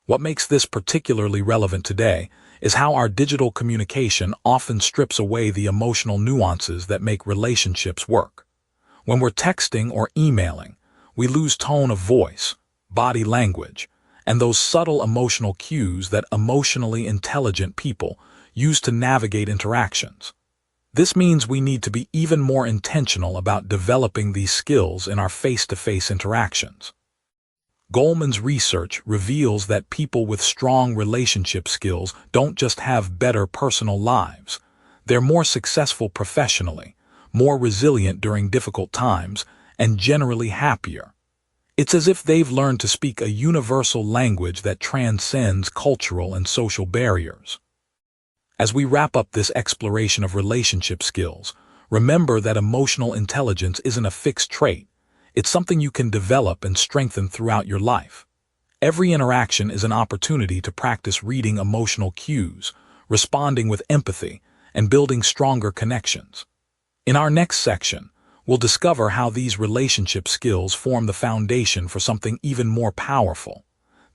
What makes this particularly relevant today is how our digital communication often strips away the emotional nuances that make relationships work. When we're texting or emailing, we lose tone of voice, body language, and those subtle emotional cues that emotionally intelligent people use to navigate interactions. This means we need to be even more intentional about developing these skills in our face-to-face interactions. Goleman's research reveals that people with strong relationship skills don't just have better personal lives. They're more successful professionally, more resilient during difficult times, and generally happier. It's as if they've learned to speak a universal language that transcends cultural and social barriers. As we wrap up this exploration of relationship skills, remember that emotional intelligence isn't a fixed trait. It's something you can develop and strengthen throughout your life. Every interaction is an opportunity to practice reading emotional cues, responding with empathy, and building stronger connections. In our next section, we'll discover how these relationship skills form the foundation for something even more powerful: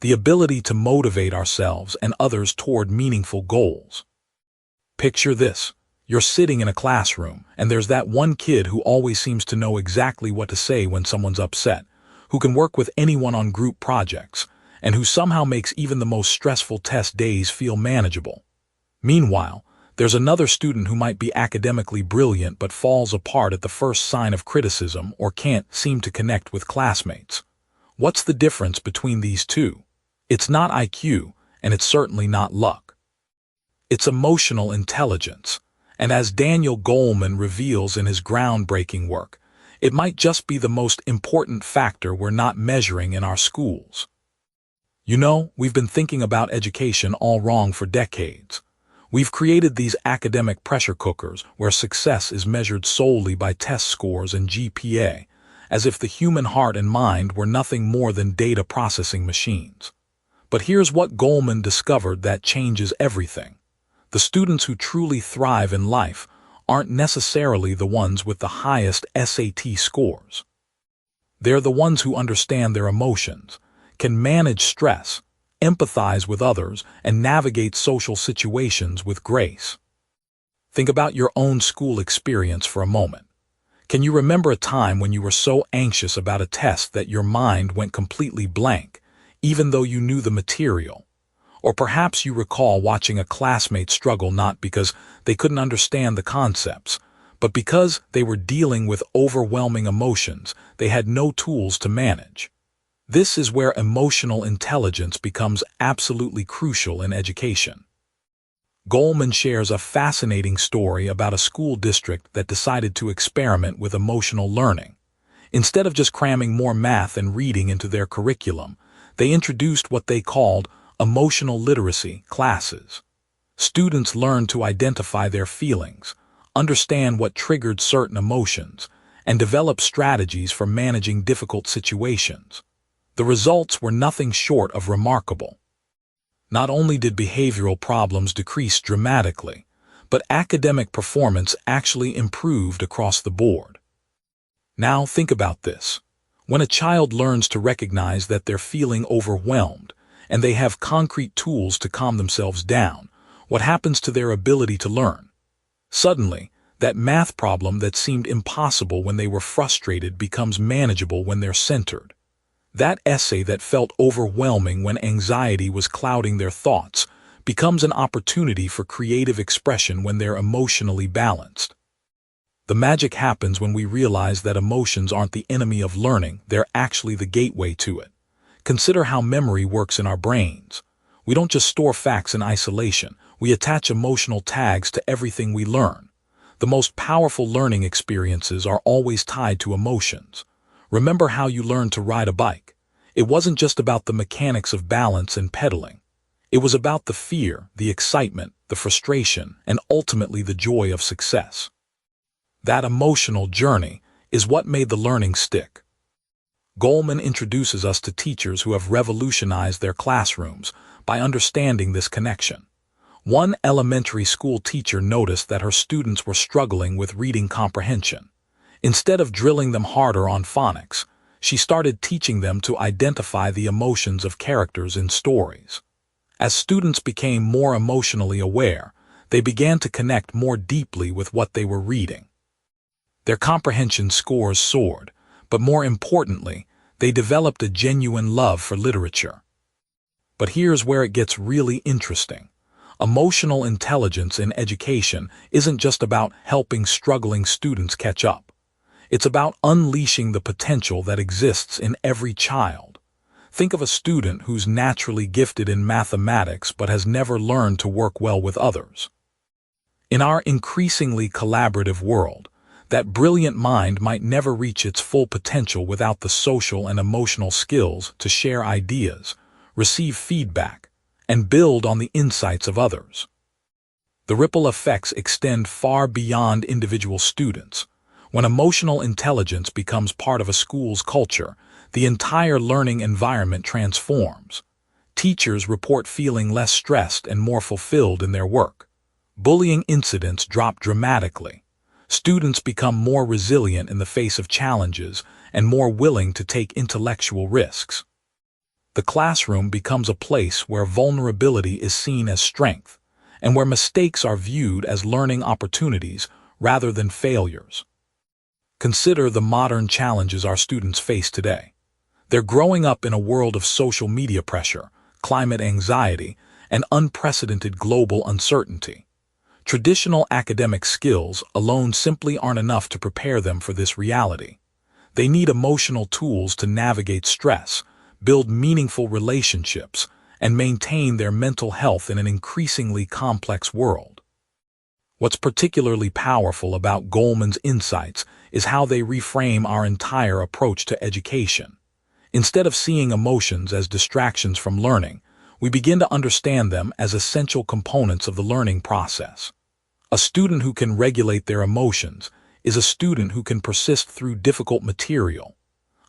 the ability to motivate ourselves and others toward meaningful goals. Picture this. You're sitting in a classroom, and there's that one kid who always seems to know exactly what to say when someone's upset, who can work with anyone on group projects, and who somehow makes even the most stressful test days feel manageable. Meanwhile, there's another student who might be academically brilliant but falls apart at the first sign of criticism or can't seem to connect with classmates. What's the difference between these two? It's not IQ, and it's certainly not luck. It's emotional intelligence. And as Daniel Goleman reveals in his groundbreaking work, it might just be the most important factor we're not measuring in our schools. You know, we've been thinking about education all wrong for decades. We've created these academic pressure cookers where success is measured solely by test scores and GPA, as if the human heart and mind were nothing more than data processing machines. But here's what Goleman discovered that changes everything. The students who truly thrive in life aren't necessarily the ones with the highest SAT scores. They're the ones who understand their emotions, can manage stress, empathize with others, and navigate social situations with grace. Think about your own school experience for a moment. Can you remember a time when you were so anxious about a test that your mind went completely blank, even though you knew the material? Or perhaps you recall watching a classmate struggle not because they couldn't understand the concepts, but because they were dealing with overwhelming emotions they had no tools to manage. This is where emotional intelligence becomes absolutely crucial in education. Goleman shares a fascinating story about a school district that decided to experiment with emotional learning. Instead of just cramming more math and reading into their curriculum, they introduced what they called emotional literacy classes. Students learned to identify their feelings, understand what triggered certain emotions, and develop strategies for managing difficult situations. The results were nothing short of remarkable. Not only did behavioral problems decrease dramatically, but academic performance actually improved across the board. Now think about this. When a child learns to recognize that they're feeling overwhelmed and they have concrete tools to calm themselves down, what happens to their ability to learn? Suddenly, that math problem that seemed impossible when they were frustrated becomes manageable when they're centered. That essay that felt overwhelming when anxiety was clouding their thoughts becomes an opportunity for creative expression when they're emotionally balanced. The magic happens when we realize that emotions aren't the enemy of learning, they're actually the gateway to it. Consider how memory works in our brains. We don't just store facts in isolation, we attach emotional tags to everything we learn. The most powerful learning experiences are always tied to emotions. Remember how you learned to ride a bike. It wasn't just about the mechanics of balance and pedaling. It was about the fear, the excitement, the frustration, and ultimately the joy of success. That emotional journey is what made the learning stick. Goleman introduces us to teachers who have revolutionized their classrooms by understanding this connection. One elementary school teacher noticed that her students were struggling with reading comprehension. Instead of drilling them harder on phonics, she started teaching them to identify the emotions of characters in stories. As students became more emotionally aware, they began to connect more deeply with what they were reading. Their comprehension scores soared, but more importantly, they developed a genuine love for literature. But here's where it gets really interesting. Emotional intelligence in education isn't just about helping struggling students catch up. It's about unleashing the potential that exists in every child. Think of a student who's naturally gifted in mathematics but has never learned to work well with others. In our increasingly collaborative world, that brilliant mind might never reach its full potential without the social and emotional skills to share ideas, receive feedback, and build on the insights of others. The ripple effects extend far beyond individual students. When emotional intelligence becomes part of a school's culture, the entire learning environment transforms. Teachers report feeling less stressed and more fulfilled in their work. Bullying incidents drop dramatically. Students become more resilient in the face of challenges and more willing to take intellectual risks. The classroom becomes a place where vulnerability is seen as strength, and where mistakes are viewed as learning opportunities rather than failures. Consider the modern challenges our students face today. They're growing up in a world of social media pressure, climate anxiety, and unprecedented global uncertainty. Traditional academic skills alone simply aren't enough to prepare them for this reality. They need emotional tools to navigate stress, build meaningful relationships, and maintain their mental health in an increasingly complex world. What's particularly powerful about Goleman's insights is how they reframe our entire approach to education. Instead of seeing emotions as distractions from learning, we begin to understand them as essential components of the learning process. A student who can regulate their emotions is a student who can persist through difficult material.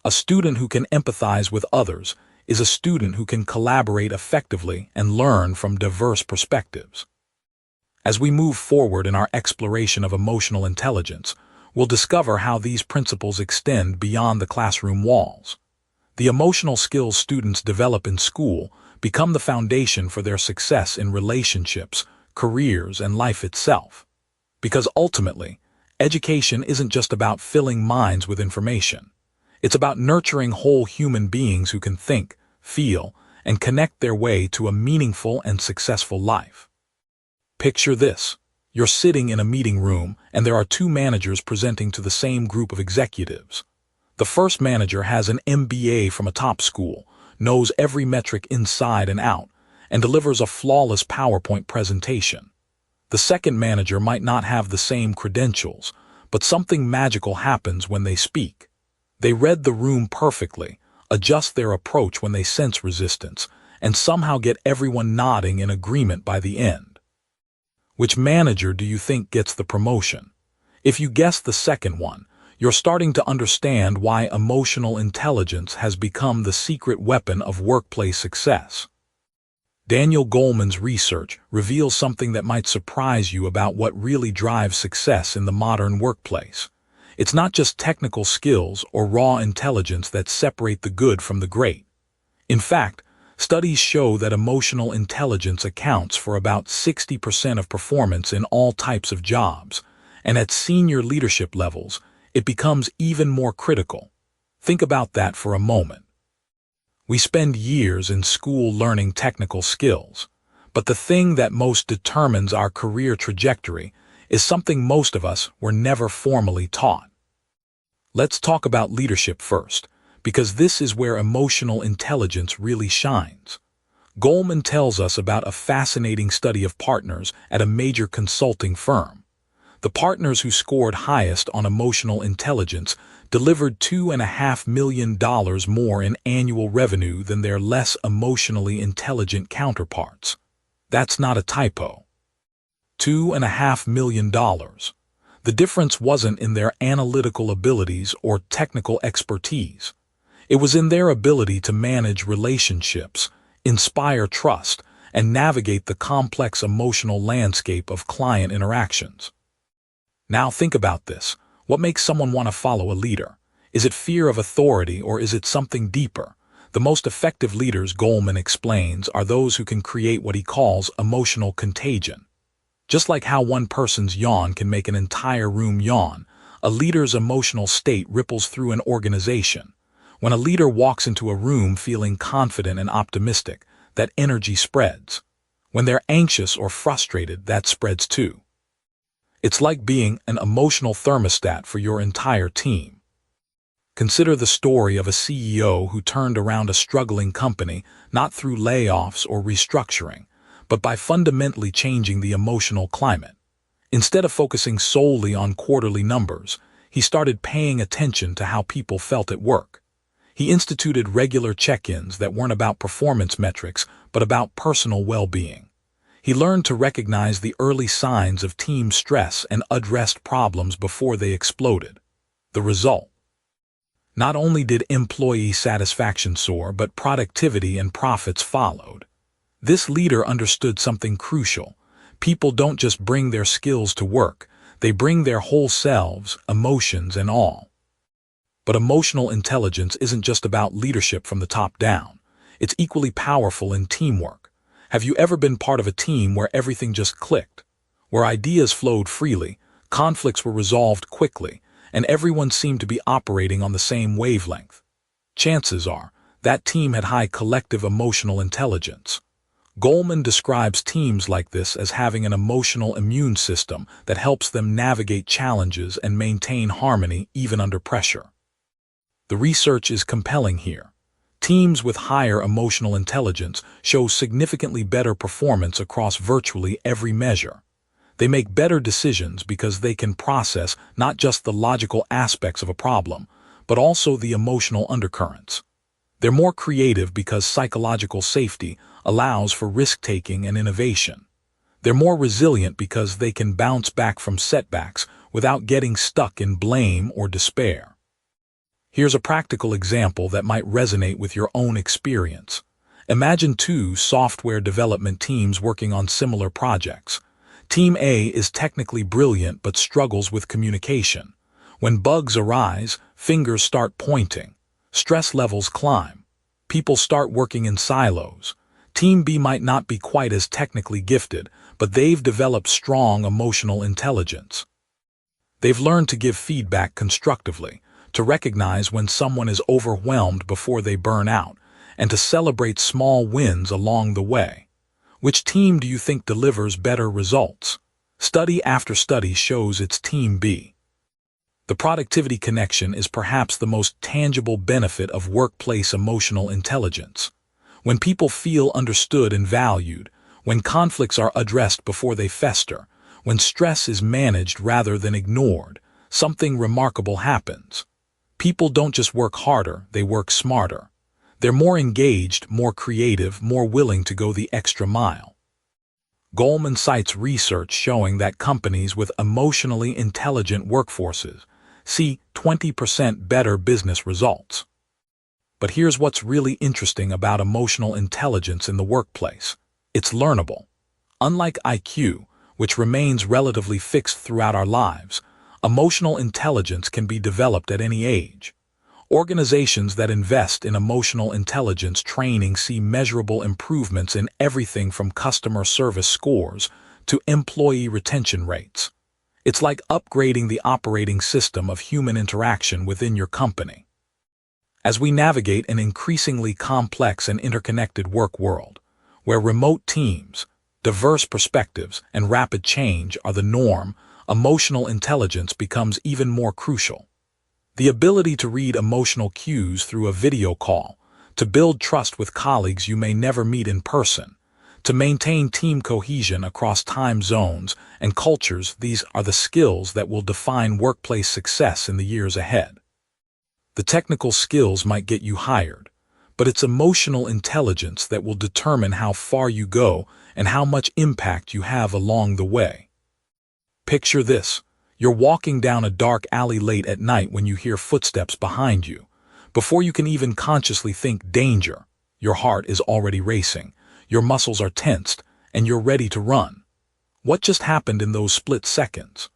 A student who can empathize with others is a student who can collaborate effectively and learn from diverse perspectives. As we move forward in our exploration of emotional intelligence, we'll discover how these principles extend beyond the classroom walls. The emotional skills students develop in school become the foundation for their success in relationships, careers, and life itself. Because ultimately, education isn't just about filling minds with information. It's about nurturing whole human beings who can think, feel, and connect their way to a meaningful and successful life. Picture this. You're sitting in a meeting room and there are two managers presenting to the same group of executives. The first manager has an MBA from a top school, knows every metric inside and out, and delivers a flawless PowerPoint presentation. The second manager might not have the same credentials, but something magical happens when they speak. They read the room perfectly, adjust their approach when they sense resistance, and somehow get everyone nodding in agreement by the end. Which manager do you think gets the promotion? If you guess the second one, you're starting to understand why emotional intelligence has become the secret weapon of workplace success. Daniel Goleman's research reveals something that might surprise you about what really drives success in the modern workplace. It's not just technical skills or raw intelligence that separate the good from the great. In fact, studies show that emotional intelligence accounts for about 60% of performance in all types of jobs, and at senior leadership levels, it becomes even more critical. Think about that for a moment. We spend years in school learning technical skills, but the thing that most determines our career trajectory is something most of us were never formally taught. Let's talk about leadership first, because this is where emotional intelligence really shines. Goleman tells us about a fascinating study of partners at a major consulting firm. The partners who scored highest on emotional intelligence delivered $2.5 million more in annual revenue than their less emotionally intelligent counterparts. That's not a typo. $2.5 million. The difference wasn't in their analytical abilities or technical expertise. It was in their ability to manage relationships, inspire trust, and navigate the complex emotional landscape of client interactions. Now think about this. What makes someone want to follow a leader? Is it fear of authority or is it something deeper? The most effective leaders, Goleman explains, are those who can create what he calls emotional contagion. Just like how one person's yawn can make an entire room yawn, a leader's emotional state ripples through an organization. When a leader walks into a room feeling confident and optimistic, that energy spreads. When they're anxious or frustrated, that spreads too. It's like being an emotional thermostat for your entire team. Consider the story of a CEO who turned around a struggling company not through layoffs or restructuring, but by fundamentally changing the emotional climate. Instead of focusing solely on quarterly numbers, he started paying attention to how people felt at work. He instituted regular check-ins that weren't about performance metrics, but about personal well-being. He learned to recognize the early signs of team stress and addressed problems before they exploded. The result? Not only did employee satisfaction soar, but productivity and profits followed. This leader understood something crucial. People don't just bring their skills to work, they bring their whole selves, emotions and all. But emotional intelligence isn't just about leadership from the top down. It's equally powerful in teamwork. Have you ever been part of a team where everything just clicked? Where ideas flowed freely, conflicts were resolved quickly, and everyone seemed to be operating on the same wavelength? Chances are, that team had high collective emotional intelligence. Goleman describes teams like this as having an emotional immune system that helps them navigate challenges and maintain harmony even under pressure. The research is compelling here. Teams with higher emotional intelligence show significantly better performance across virtually every measure. They make better decisions because they can process not just the logical aspects of a problem, but also the emotional undercurrents. They're more creative because psychological safety allows for risk-taking and innovation. They're more resilient because they can bounce back from setbacks without getting stuck in blame or despair. Here's a practical example that might resonate with your own experience. Imagine two software development teams working on similar projects. Team A is technically brilliant but struggles with communication. When bugs arise, fingers start pointing. Stress levels climb. People start working in silos. Team B might not be quite as technically gifted, but they've developed strong emotional intelligence. They've learned to give feedback constructively, to recognize when someone is overwhelmed before they burn out, and to celebrate small wins along the way. Which team do you think delivers better results? Study after study shows it's Team B. The productivity connection is perhaps the most tangible benefit of workplace emotional intelligence. When people feel understood and valued, when conflicts are addressed before they fester, when stress is managed rather than ignored, something remarkable happens. People don't just work harder, they work smarter. They're more engaged, more creative, more willing to go the extra mile. Goleman cites research showing that companies with emotionally intelligent workforces see 20% better business results. But here's what's really interesting about emotional intelligence in the workplace. It's learnable. Unlike IQ, which remains relatively fixed throughout our lives, emotional intelligence can be developed at any age. Organizations that invest in emotional intelligence training see measurable improvements in everything from customer service scores to employee retention rates. It's like upgrading the operating system of human interaction within your company. As we navigate an increasingly complex and interconnected work world, where remote teams, diverse perspectives, and rapid change are the norm, emotional intelligence becomes even more crucial. The ability to read emotional cues through a video call, to build trust with colleagues you may never meet in person, to maintain team cohesion across time zones and cultures, these are the skills that will define workplace success in the years ahead. The technical skills might get you hired, but it's emotional intelligence that will determine how far you go and how much impact you have along the way. Picture this. You're walking down a dark alley late at night when you hear footsteps behind you. Before you can even consciously think danger, your heart is already racing, your muscles are tensed, and you're ready to run. What just happened in those split seconds?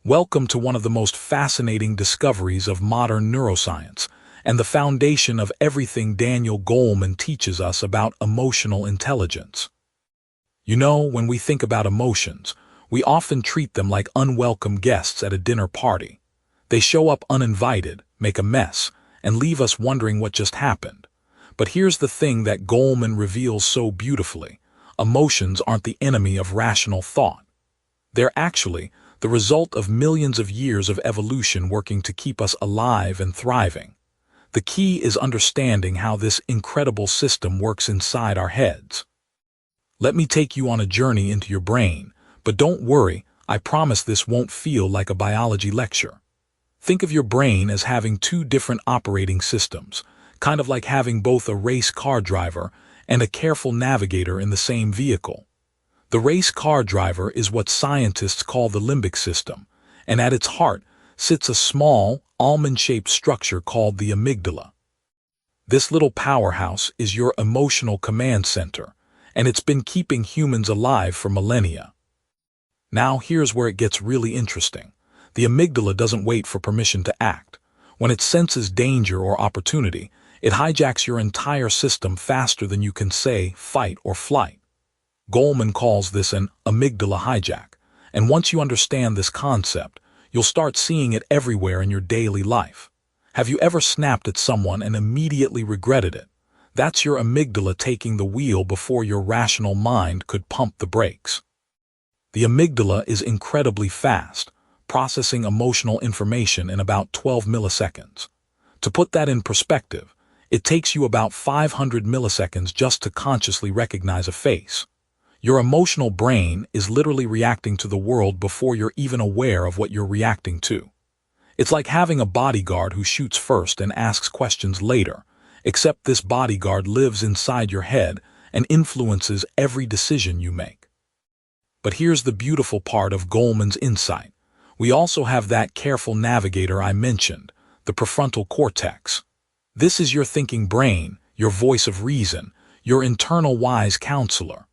Welcome to one of the most fascinating discoveries of modern neuroscience, and the foundation of everything Daniel Goleman teaches us about emotional intelligence. You know, when we think about emotions, we often treat them like unwelcome guests at a dinner party. They show up uninvited, make a mess, and leave us wondering what just happened. But here's the thing that Goleman reveals so beautifully. Emotions aren't the enemy of rational thought. They're actually the result of millions of years of evolution working to keep us alive and thriving. The key is understanding how this incredible system works inside our heads. Let me take you on a journey into your brain, but don't worry, I promise this won't feel like a biology lecture. Think of your brain as having two different operating systems, kind of like having both a race car driver and a careful navigator in the same vehicle. The race car driver is what scientists call the limbic system, and at its heart sits a small, almond-shaped structure called the amygdala. This little powerhouse is your emotional command center, and it's been keeping humans alive for millennia. Now here's where it gets really interesting. The amygdala doesn't wait for permission to act. When it senses danger or opportunity, it hijacks your entire system faster than you can say fight or flight. Goleman calls this an amygdala hijack, and once you understand this concept, you'll start seeing it everywhere in your daily life. Have you ever snapped at someone and immediately regretted it? That's your amygdala taking the wheel before your rational mind could pump the brakes. The amygdala is incredibly fast, processing emotional information in about 12 milliseconds. To put that in perspective, it takes you about 500 milliseconds just to consciously recognize a face. Your emotional brain is literally reacting to the world before you're even aware of what you're reacting to. It's like having a bodyguard who shoots first and asks questions later, except this bodyguard lives inside your head and influences every decision you make. But here's the beautiful part of Goleman's insight. We also have that careful navigator I mentioned, the prefrontal cortex. This is your thinking brain, your voice of reason, your internal wise counselor.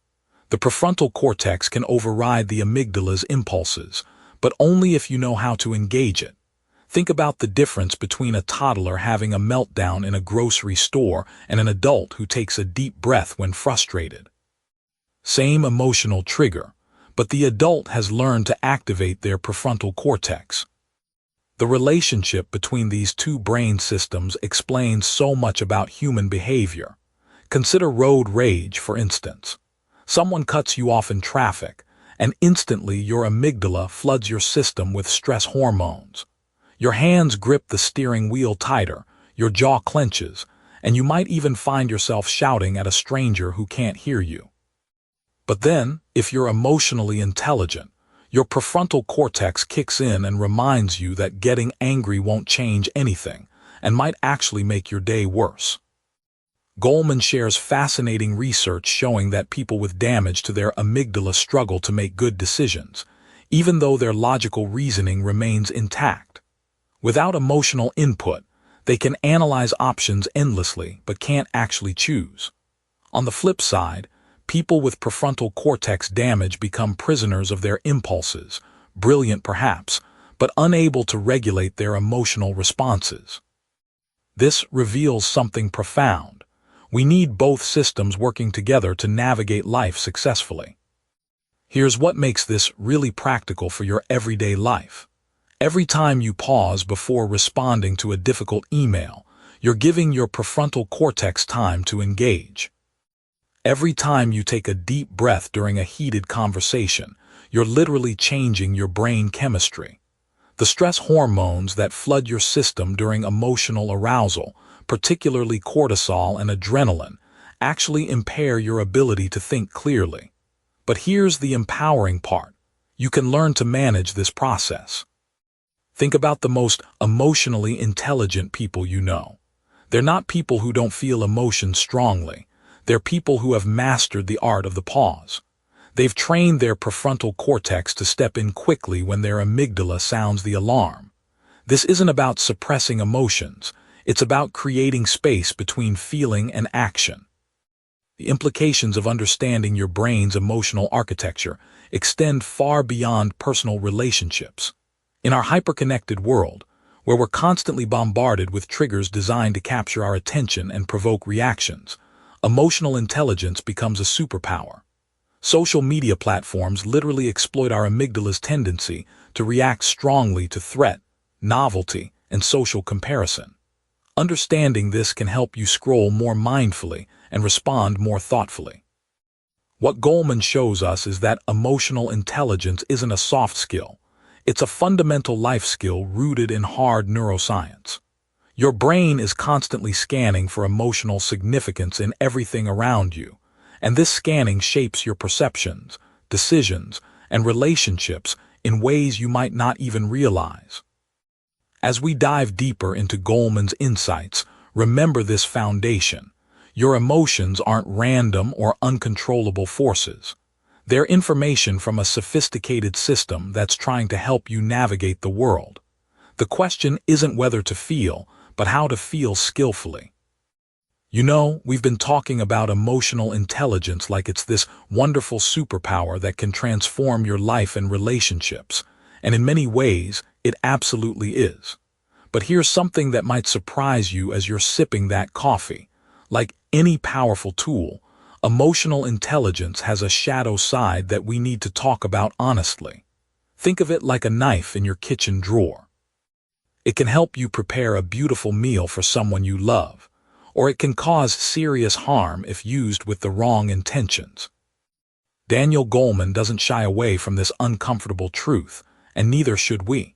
The prefrontal cortex can override the amygdala's impulses, but only if you know how to engage it. Think about the difference between a toddler having a meltdown in a grocery store and an adult who takes a deep breath when frustrated. Same emotional trigger, but the adult has learned to activate their prefrontal cortex. The relationship between these two brain systems explains so much about human behavior. Consider road rage, for instance. Someone cuts you off in traffic, and instantly your amygdala floods your system with stress hormones. Your hands grip the steering wheel tighter, your jaw clenches, and you might even find yourself shouting at a stranger who can't hear you. But then, if you're emotionally intelligent, your prefrontal cortex kicks in and reminds you that getting angry won't change anything and might actually make your day worse. Goleman shares fascinating research showing that people with damage to their amygdala struggle to make good decisions, even though their logical reasoning remains intact. Without emotional input, they can analyze options endlessly but can't actually choose. On the flip side, people with prefrontal cortex damage become prisoners of their impulses, brilliant perhaps, but unable to regulate their emotional responses. This reveals something profound. We need both systems working together to navigate life successfully. Here's what makes this really practical for your everyday life. Every time you pause before responding to a difficult email, you're giving your prefrontal cortex time to engage. Every time you take a deep breath during a heated conversation, you're literally changing your brain chemistry. The stress hormones that flood your system during emotional arousal, particularly cortisol and adrenaline, actually impair your ability to think clearly. But here's the empowering part. You can learn to manage this process. Think about the most emotionally intelligent people you know. They're not people who don't feel emotion strongly. They're people who have mastered the art of the pause. They've trained their prefrontal cortex to step in quickly when their amygdala sounds the alarm. This isn't about suppressing emotions. It's about creating space between feeling and action. The implications of understanding your brain's emotional architecture extend far beyond personal relationships. In our hyperconnected world, where we're constantly bombarded with triggers designed to capture our attention and provoke reactions, emotional intelligence becomes a superpower. Social media platforms literally exploit our amygdala's tendency to react strongly to threat, novelty, and social comparison. Understanding this can help you scroll more mindfully and respond more thoughtfully. What Goleman shows us is that emotional intelligence isn't a soft skill. It's a fundamental life skill rooted in hard neuroscience. Your brain is constantly scanning for emotional significance in everything around you, and this scanning shapes your perceptions, decisions, and relationships in ways you might not even realize. As we dive deeper into Goleman's insights, remember this foundation. Your emotions aren't random or uncontrollable forces. They're information from a sophisticated system that's trying to help you navigate the world. The question isn't whether to feel, but how to feel skillfully. You know, we've been talking about emotional intelligence like it's this wonderful superpower that can transform your life and relationships, and in many ways, it absolutely is. But here's something that might surprise you as you're sipping that coffee. Like any powerful tool, emotional intelligence has a shadow side that we need to talk about honestly. Think of it like a knife in your kitchen drawer. It can help you prepare a beautiful meal for someone you love, or it can cause serious harm if used with the wrong intentions. Daniel Goleman doesn't shy away from this uncomfortable truth, and neither should we.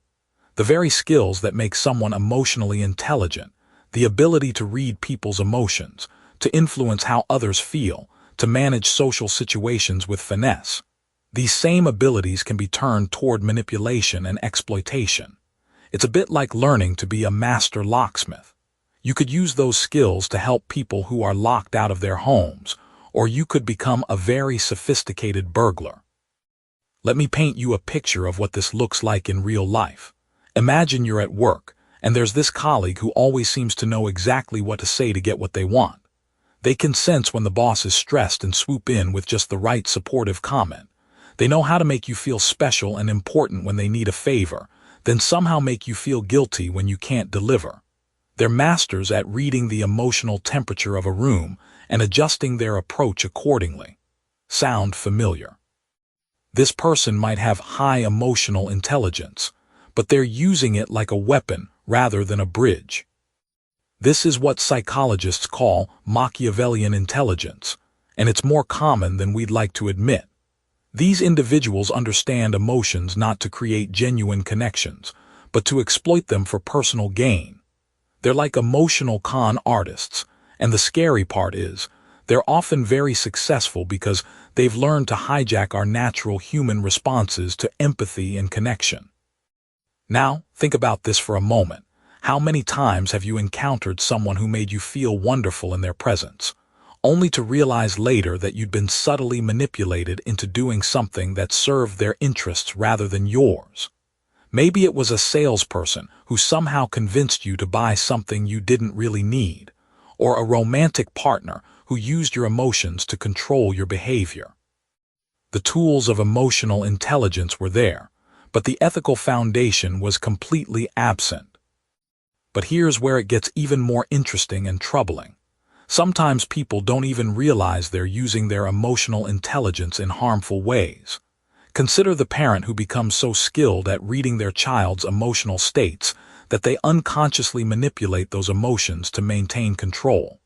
The very skills that make someone emotionally intelligent, the ability to read people's emotions, to influence how others feel, to manage social situations with finesse, these same abilities can be turned toward manipulation and exploitation. It's a bit like learning to be a master locksmith. You could use those skills to help people who are locked out of their homes, or you could become a very sophisticated burglar. Let me paint you a picture of what this looks like in real life. Imagine you're at work, and there's this colleague who always seems to know exactly what to say to get what they want. They can sense when the boss is stressed and swoop in with just the right supportive comment. They know how to make you feel special and important when they need a favor, then somehow make you feel guilty when you can't deliver. They're masters at reading the emotional temperature of a room and adjusting their approach accordingly. Sound familiar? This person might have high emotional intelligence, but they're using it like a weapon rather than a bridge. This is what psychologists call Machiavellian intelligence, and it's more common than we'd like to admit. These individuals understand emotions not to create genuine connections, but to exploit them for personal gain. They're like emotional con artists, and the scary part is, they're often very successful because they've learned to hijack our natural human responses to empathy and connection. Now, think about this for a moment. How many times have you encountered someone who made you feel wonderful in their presence, only to realize later that you'd been subtly manipulated into doing something that served their interests rather than yours? Maybe it was a salesperson who somehow convinced you to buy something you didn't really need, or a romantic partner who used your emotions to control your behavior. The tools of emotional intelligence were there, but the ethical foundation was completely absent. But here's where it gets even more interesting and troubling. Sometimes people don't even realize they're using their emotional intelligence in harmful ways. Consider the parent who becomes so skilled at reading their child's emotional states that they unconsciously manipulate those emotions to maintain control.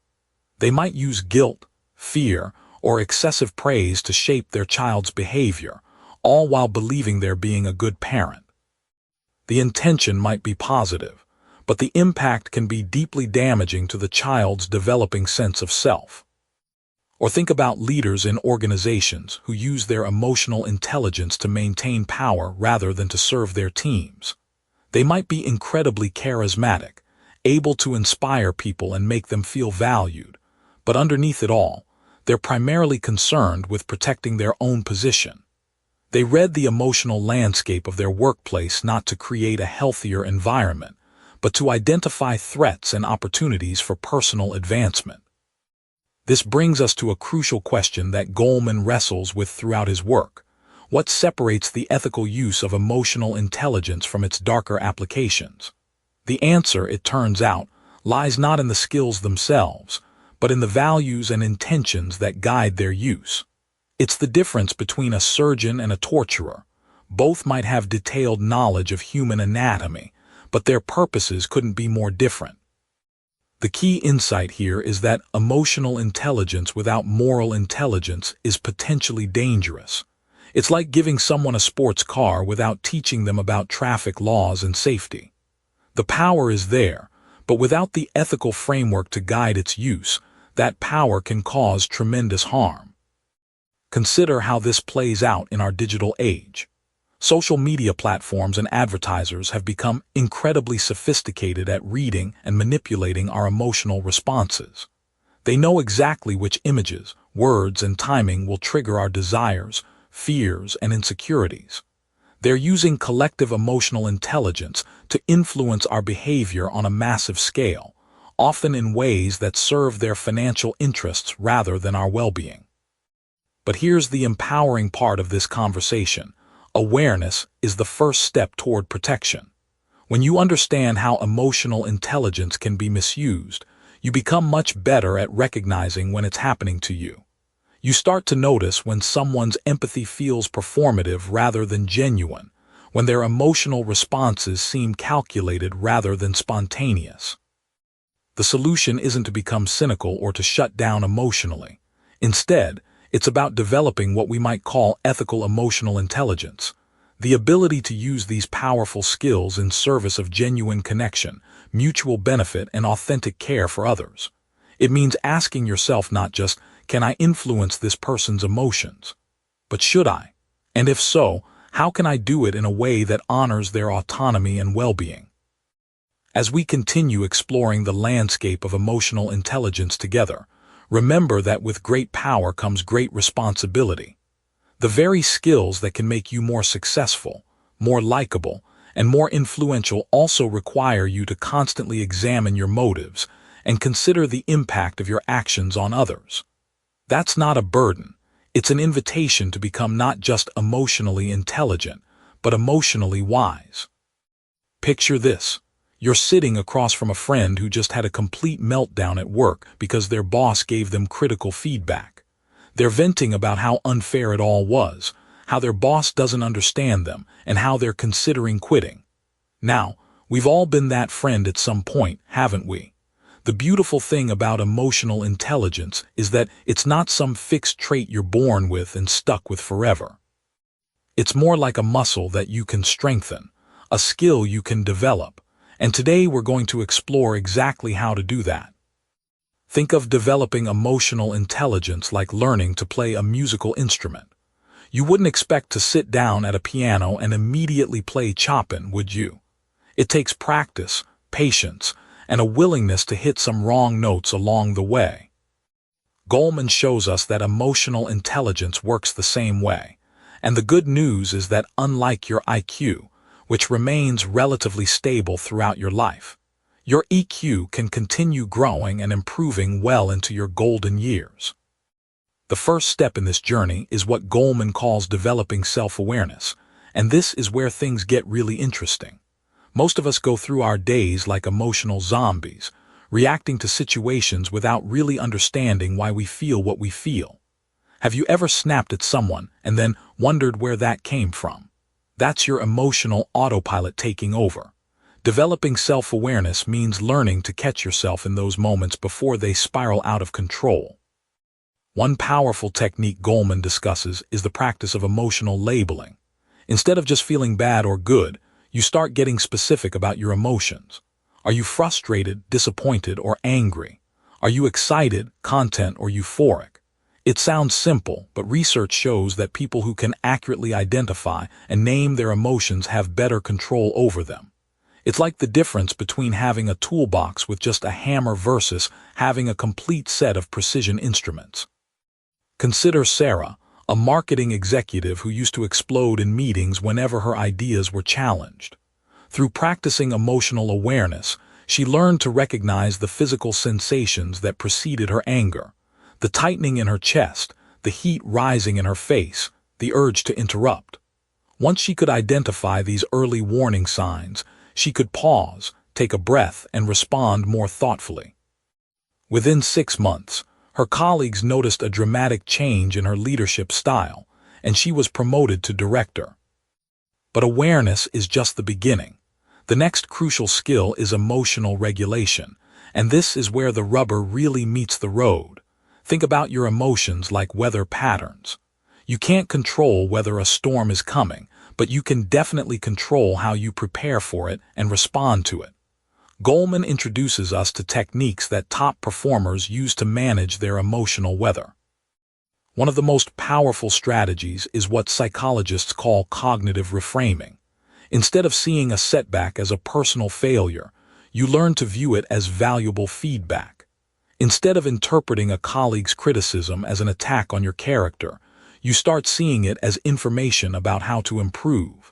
They might use guilt, fear, or excessive praise to shape their child's behavior, all while believing they're being a good parent. The intention might be positive, but the impact can be deeply damaging to the child's developing sense of self. Or think about leaders in organizations who use their emotional intelligence to maintain power rather than to serve their teams. They might be incredibly charismatic, able to inspire people and make them feel valued, but underneath it all, they're primarily concerned with protecting their own position. They read the emotional landscape of their workplace not to create a healthier environment, but to identify threats and opportunities for personal advancement. This brings us to a crucial question that Goleman wrestles with throughout his work. What separates the ethical use of emotional intelligence from its darker applications? The answer, it turns out, lies not in the skills themselves, but in the values and intentions that guide their use. It's the difference between a surgeon and a torturer. Both might have detailed knowledge of human anatomy, but their purposes couldn't be more different. The key insight here is that emotional intelligence without moral intelligence is potentially dangerous. It's like giving someone a sports car without teaching them about traffic laws and safety. The power is there, but without the ethical framework to guide its use, that power can cause tremendous harm. Consider how this plays out in our digital age. Social media platforms and advertisers have become incredibly sophisticated at reading and manipulating our emotional responses. They know exactly which images, words, and timing will trigger our desires, fears, and insecurities. They're using collective emotional intelligence to influence our behavior on a massive scale, often in ways that serve their financial interests rather than our well-being. But here's the empowering part of this conversation. Awareness is the first step toward protection. When you understand how emotional intelligence can be misused, you become much better at recognizing when it's happening to you. You start to notice when someone's empathy feels performative rather than genuine, when their emotional responses seem calculated rather than spontaneous. The solution isn't to become cynical or to shut down emotionally. Instead, it's about developing what we might call ethical emotional intelligence, the ability to use these powerful skills in service of genuine connection, mutual benefit, and authentic care for others. It means asking yourself not just, can I influence this person's emotions, but should I? And if so, how can I do it in a way that honors their autonomy and well-being? As we continue exploring the landscape of emotional intelligence together, remember that with great power comes great responsibility. The very skills that can make you more successful, more likable, and more influential also require you to constantly examine your motives and consider the impact of your actions on others. That's not a burden. It's an invitation to become not just emotionally intelligent, but emotionally wise. Picture this. You're sitting across from a friend who just had a complete meltdown at work because their boss gave them critical feedback. They're venting about how unfair it all was, how their boss doesn't understand them, and how they're considering quitting. Now, we've all been that friend at some point, haven't we? The beautiful thing about emotional intelligence is that it's not some fixed trait you're born with and stuck with forever. It's more like a muscle that you can strengthen, a skill you can develop, and today we're going to explore exactly how to do that. Think of developing emotional intelligence like learning to play a musical instrument. You wouldn't expect to sit down at a piano and immediately play Chopin, would you? It takes practice, patience, and a willingness to hit some wrong notes along the way. Goleman shows us that emotional intelligence works the same way, and the good news is that unlike your IQ, which remains relatively stable throughout your life, your EQ can continue growing and improving well into your golden years. The first step in this journey is what Goleman calls developing self-awareness, and this is where things get really interesting. Most of us go through our days like emotional zombies, reacting to situations without really understanding why we feel what we feel. Have you ever snapped at someone and then wondered where that came from? That's your emotional autopilot taking over. Developing self-awareness means learning to catch yourself in those moments before they spiral out of control. One powerful technique Goleman discusses is the practice of emotional labeling. Instead of just feeling bad or good, you start getting specific about your emotions. Are you frustrated, disappointed, or angry? Are you excited, content, or euphoric? It sounds simple, but research shows that people who can accurately identify and name their emotions have better control over them. It's like the difference between having a toolbox with just a hammer versus having a complete set of precision instruments. Consider Sarah, a marketing executive who used to explode in meetings whenever her ideas were challenged. Through practicing emotional awareness, she learned to recognize the physical sensations that preceded her anger, the tightening in her chest, the heat rising in her face, the urge to interrupt. Once she could identify these early warning signs, she could pause, take a breath, and respond more thoughtfully. Within 6 months, her colleagues noticed a dramatic change in her leadership style, and she was promoted to director. But awareness is just the beginning. The next crucial skill is emotional regulation, and this is where the rubber really meets the road. Think about your emotions like weather patterns. You can't control whether a storm is coming, but you can definitely control how you prepare for it and respond to it. Goleman introduces us to techniques that top performers use to manage their emotional weather. One of the most powerful strategies is what psychologists call cognitive reframing. Instead of seeing a setback as a personal failure, you learn to view it as valuable feedback. Instead of interpreting a colleague's criticism as an attack on your character, you start seeing it as information about how to improve.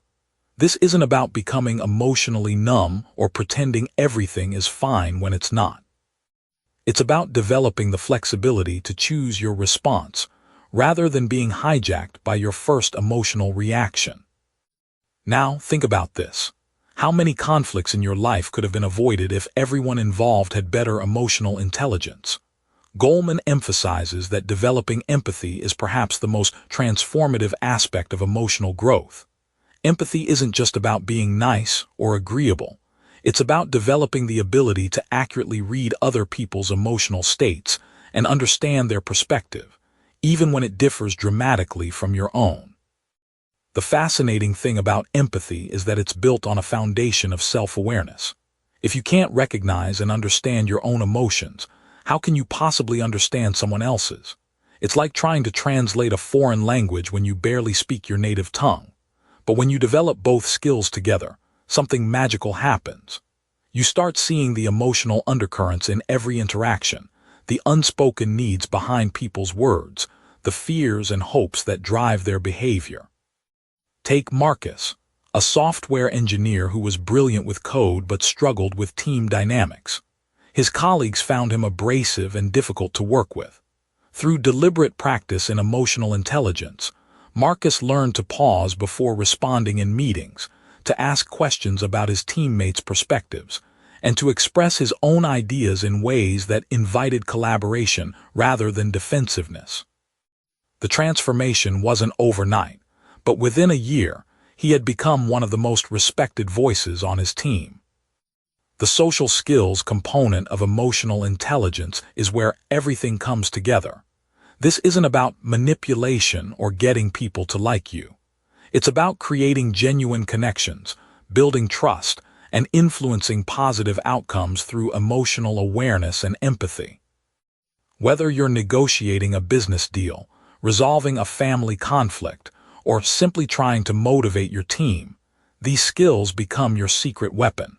This isn't about becoming emotionally numb or pretending everything is fine when it's not. It's about developing the flexibility to choose your response, rather than being hijacked by your first emotional reaction. Now, think about this. How many conflicts in your life could have been avoided if everyone involved had better emotional intelligence? Goleman emphasizes that developing empathy is perhaps the most transformative aspect of emotional growth. Empathy isn't just about being nice or agreeable. It's about developing the ability to accurately read other people's emotional states and understand their perspective, even when it differs dramatically from your own. The fascinating thing about empathy is that it's built on a foundation of self-awareness. If you can't recognize and understand your own emotions, how can you possibly understand someone else's? It's like trying to translate a foreign language when you barely speak your native tongue. But when you develop both skills together, something magical happens. You start seeing the emotional undercurrents in every interaction, the unspoken needs behind people's words, the fears and hopes that drive their behavior. Take Marcus, a software engineer who was brilliant with code but struggled with team dynamics. His colleagues found him abrasive and difficult to work with. Through deliberate practice in emotional intelligence, Marcus learned to pause before responding in meetings, to ask questions about his teammates' perspectives, and to express his own ideas in ways that invited collaboration rather than defensiveness. The transformation wasn't overnight, but within a year, he had become one of the most respected voices on his team. The social skills component of emotional intelligence is where everything comes together. This isn't about manipulation or getting people to like you. It's about creating genuine connections, building trust, and influencing positive outcomes through emotional awareness and empathy. Whether you're negotiating a business deal, resolving a family conflict, or simply trying to motivate your team, these skills become your secret weapon.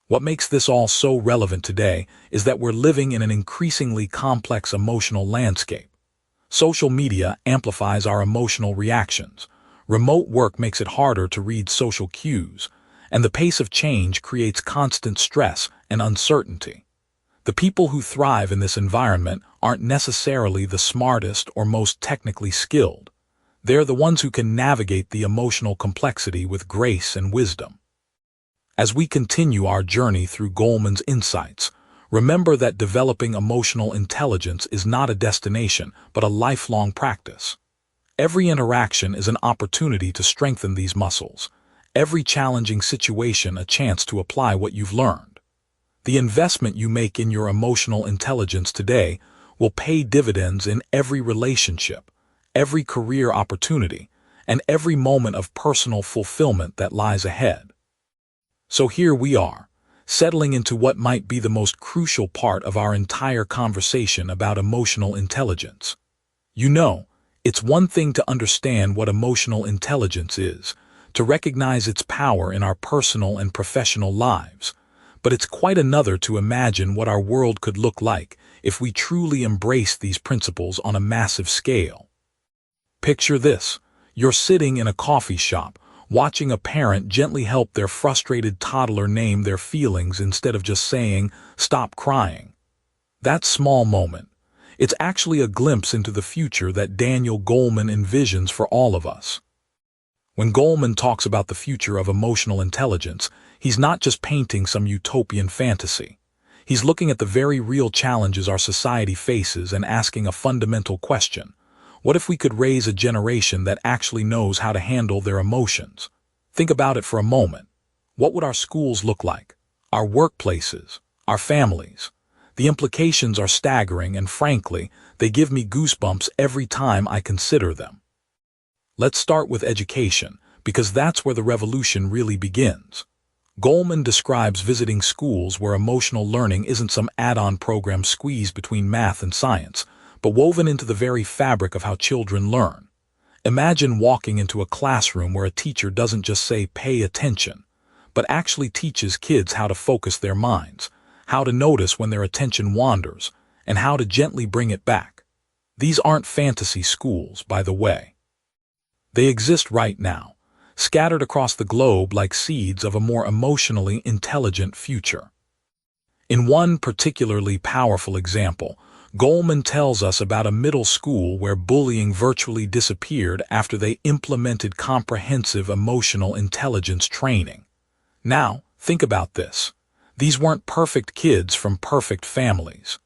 What makes this all so relevant today is that we're living in an increasingly complex emotional landscape. Social media amplifies our emotional reactions. Remote work makes it harder to read social cues, and the pace of change creates constant stress and uncertainty. The people who thrive in this environment aren't necessarily the smartest or most technically skilled. They're the ones who can navigate the emotional complexity with grace and wisdom. As we continue our journey through Goleman's insights, remember that developing emotional intelligence is not a destination, but a lifelong practice. Every interaction is an opportunity to strengthen these muscles, every challenging situation a chance to apply what you've learned. The investment you make in your emotional intelligence today will pay dividends in every relationship, every career opportunity, and every moment of personal fulfillment that lies ahead. So here we are, settling into what might be the most crucial part of our entire conversation about emotional intelligence. You know, it's one thing to understand what emotional intelligence is, to recognize its power in our personal and professional lives, but it's quite another to imagine what our world could look like if we truly embraced these principles on a massive scale. Picture this: you're sitting in a coffee shop, watching a parent gently help their frustrated toddler name their feelings instead of just saying, "Stop crying." That small moment, it's actually a glimpse into the future that Daniel Goleman envisions for all of us. When Goleman talks about the future of emotional intelligence, he's not just painting some utopian fantasy. He's looking at the very real challenges our society faces and asking a fundamental question. What if we could raise a generation that actually knows how to handle their emotions? Think about it for a moment. What would our schools look like? Our workplaces? Our families? The implications are staggering, and frankly, they give me goosebumps every time I consider them. Let's start with education, because that's where the revolution really begins. Goleman describes visiting schools where emotional learning isn't some add-on program squeezed between math and science, but woven into the very fabric of how children learn. Imagine walking into a classroom where a teacher doesn't just say, "Pay attention," but actually teaches kids how to focus their minds, how to notice when their attention wanders, and how to gently bring it back. These aren't fantasy schools, by the way. They exist right now, scattered across the globe like seeds of a more emotionally intelligent future. In one particularly powerful example, Goleman tells us about a middle school where bullying virtually disappeared after they implemented comprehensive emotional intelligence training. Now, think about this. These weren't perfect kids from perfect families.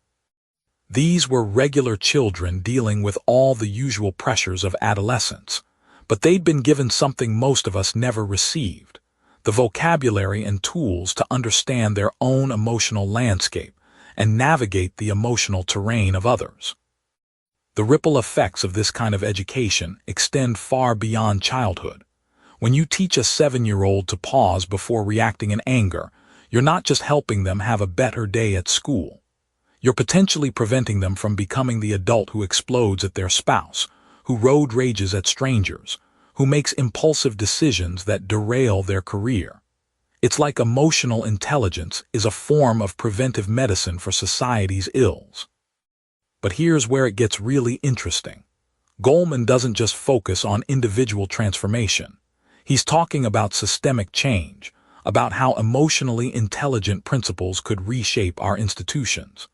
These were regular children dealing with all the usual pressures of adolescence, but they'd been given something most of us never received: the vocabulary and tools to understand their own emotional landscape and navigate the emotional terrain of others. The ripple effects of this kind of education extend far beyond childhood. When you teach a 7-year-old to pause before reacting in anger, you're not just helping them have a better day at school. You're potentially preventing them from becoming the adult who explodes at their spouse, who road rages at strangers, who makes impulsive decisions that derail their career. It's like emotional intelligence is a form of preventive medicine for society's ills. But here's where it gets really interesting. Goleman doesn't just focus on individual transformation. He's talking about systemic change, about how emotionally intelligent principles could reshape our institutions.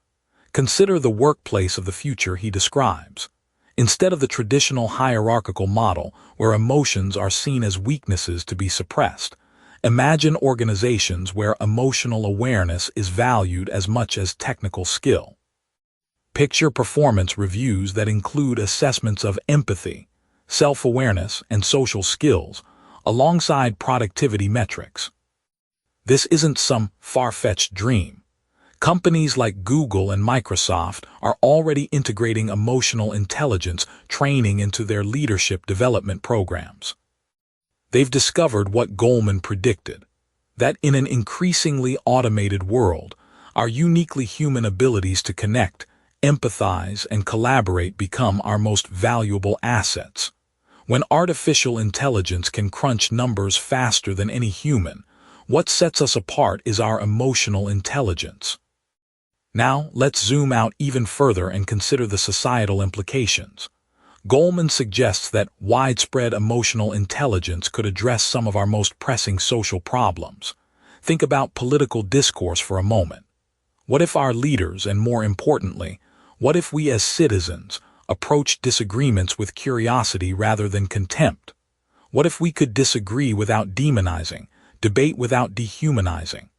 Consider the workplace of the future he describes. Instead of the traditional hierarchical model where emotions are seen as weaknesses to be suppressed, imagine organizations where emotional awareness is valued as much as technical skill. Picture performance reviews that include assessments of empathy, self-awareness, and social skills, alongside productivity metrics. This isn't some far-fetched dream. Companies like Google and Microsoft are already integrating emotional intelligence training into their leadership development programs. They've discovered what Goleman predicted, that in an increasingly automated world, our uniquely human abilities to connect, empathize, and collaborate become our most valuable assets. When artificial intelligence can crunch numbers faster than any human, what sets us apart is our emotional intelligence. Now, let's zoom out even further and consider the societal implications. Goleman suggests that widespread emotional intelligence could address some of our most pressing social problems. Think about political discourse for a moment. What if our leaders, and more importantly, what if we as citizens, approach disagreements with curiosity rather than contempt? What if we could disagree without demonizing, debate without dehumanizing?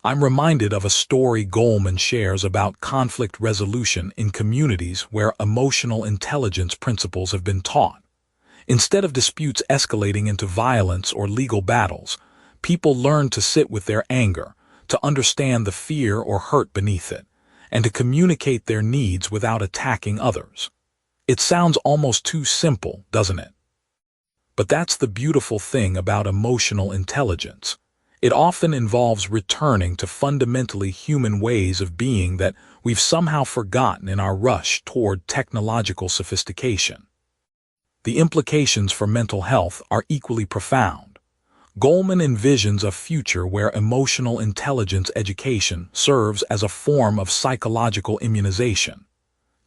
I'm reminded of a story Goleman shares about conflict resolution in communities where emotional intelligence principles have been taught. Instead of disputes escalating into violence or legal battles, people learn to sit with their anger, to understand the fear or hurt beneath it, and to communicate their needs without attacking others. It sounds almost too simple, doesn't it? But that's the beautiful thing about emotional intelligence. It often involves returning to fundamentally human ways of being that we've somehow forgotten in our rush toward technological sophistication. The implications for mental health are equally profound. Goleman envisions a future where emotional intelligence education serves as a form of psychological immunization.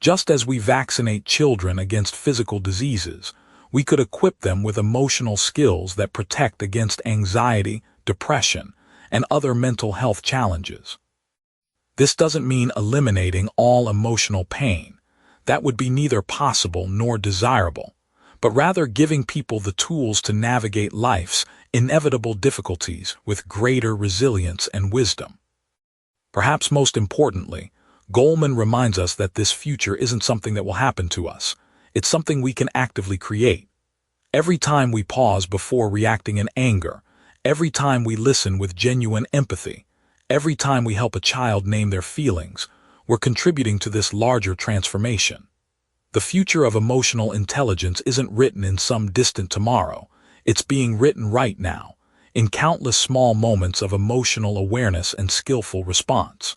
Just as we vaccinate children against physical diseases, we could equip them with emotional skills that protect against anxiety, depression, and other mental health challenges. This doesn't mean eliminating all emotional pain. That would be neither possible nor desirable, but rather giving people the tools to navigate life's inevitable difficulties with greater resilience and wisdom. Perhaps most importantly, Goleman reminds us that this future isn't something that will happen to us. It's something we can actively create. Every time we pause before reacting in anger, every time we listen with genuine empathy, every time we help a child name their feelings, we're contributing to this larger transformation. The future of emotional intelligence isn't written in some distant tomorrow. It's being written right now, in countless small moments of emotional awareness and skillful response.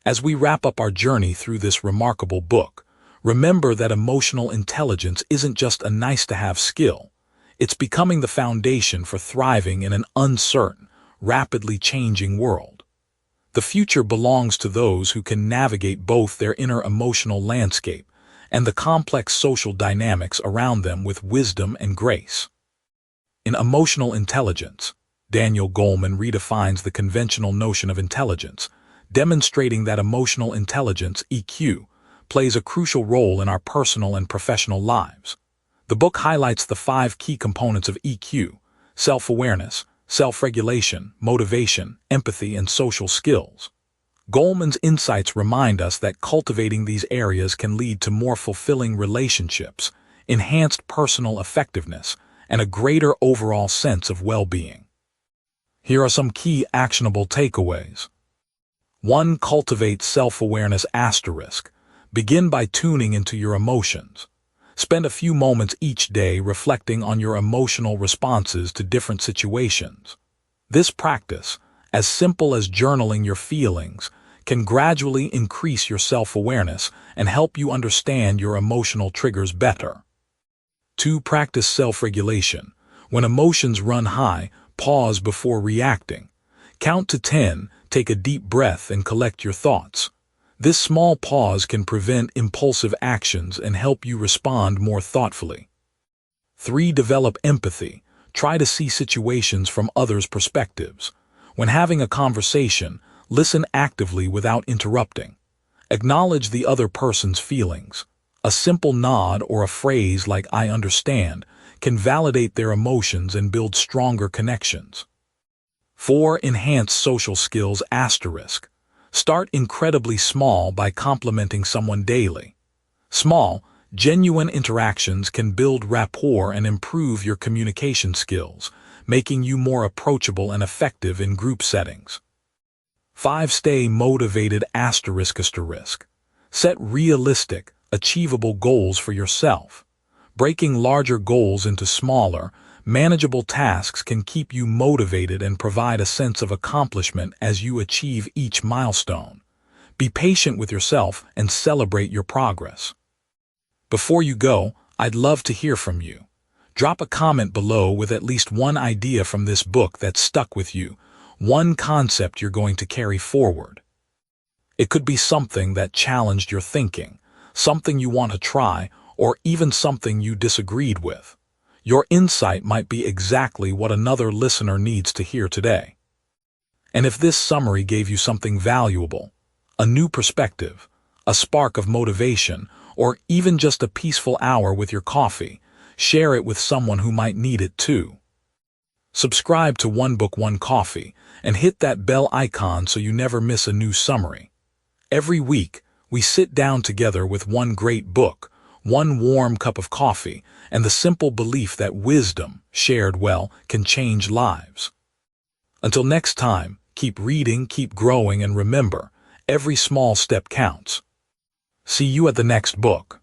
As we wrap up our journey through this remarkable book, remember that emotional intelligence isn't just a nice-to-have skill. It's becoming the foundation for thriving in an uncertain, rapidly changing world. The future belongs to those who can navigate both their inner emotional landscape and the complex social dynamics around them with wisdom and grace. In Emotional Intelligence, Daniel Goleman redefines the conventional notion of intelligence, demonstrating that emotional intelligence, EQ, plays a crucial role in our personal and professional lives. The book highlights the 5 key components of EQ: self-awareness, self-regulation, motivation, empathy, and social skills. Goleman's insights remind us that cultivating these areas can lead to more fulfilling relationships, enhanced personal effectiveness, and a greater overall sense of well-being. Here are some key actionable takeaways. 1. Cultivate self-awareness *. Begin by tuning into your emotions. Spend a few moments each day reflecting on your emotional responses to different situations. This practice, as simple as journaling your feelings, can gradually increase your self-awareness and help you understand your emotional triggers better. 2. Practice self-regulation. When emotions run high, pause before reacting. Count to 10, take a deep breath, and collect your thoughts. This small pause can prevent impulsive actions and help you respond more thoughtfully. 3. Develop empathy. Try to see situations from others' perspectives. When having a conversation, listen actively without interrupting. Acknowledge the other person's feelings. A simple nod or a phrase like "I understand" can validate their emotions and build stronger connections. 4. Enhance social skills *. Start incredibly small by complimenting someone daily. Small, Genuine interactions can build rapport and improve your communication skills, making you more approachable and effective in group settings. 5. Stay motivated ***. Set realistic, achievable goals for yourself. Breaking larger goals into smaller, manageable tasks can keep you motivated and provide a sense of accomplishment as you achieve each milestone. Be patient with yourself and celebrate your progress. Before you go, I'd love to hear from you. Drop a comment below with at least one idea from this book that stuck with you, one concept you're going to carry forward. It could be something that challenged your thinking, something you want to try, or even something you disagreed with. Your insight might be exactly what another listener needs to hear today. And if this summary gave you something valuable, a new perspective, a spark of motivation, or even just a peaceful hour with your coffee, share it with someone who might need it too. Subscribe to One Book, One Coffee and hit that bell icon so you never miss a new summary. Every week, we sit down together with one great book, one warm cup of coffee, and the simple belief that wisdom, shared well, can change lives. Until next time, keep reading, keep growing, and remember, every small step counts. See you at the next book.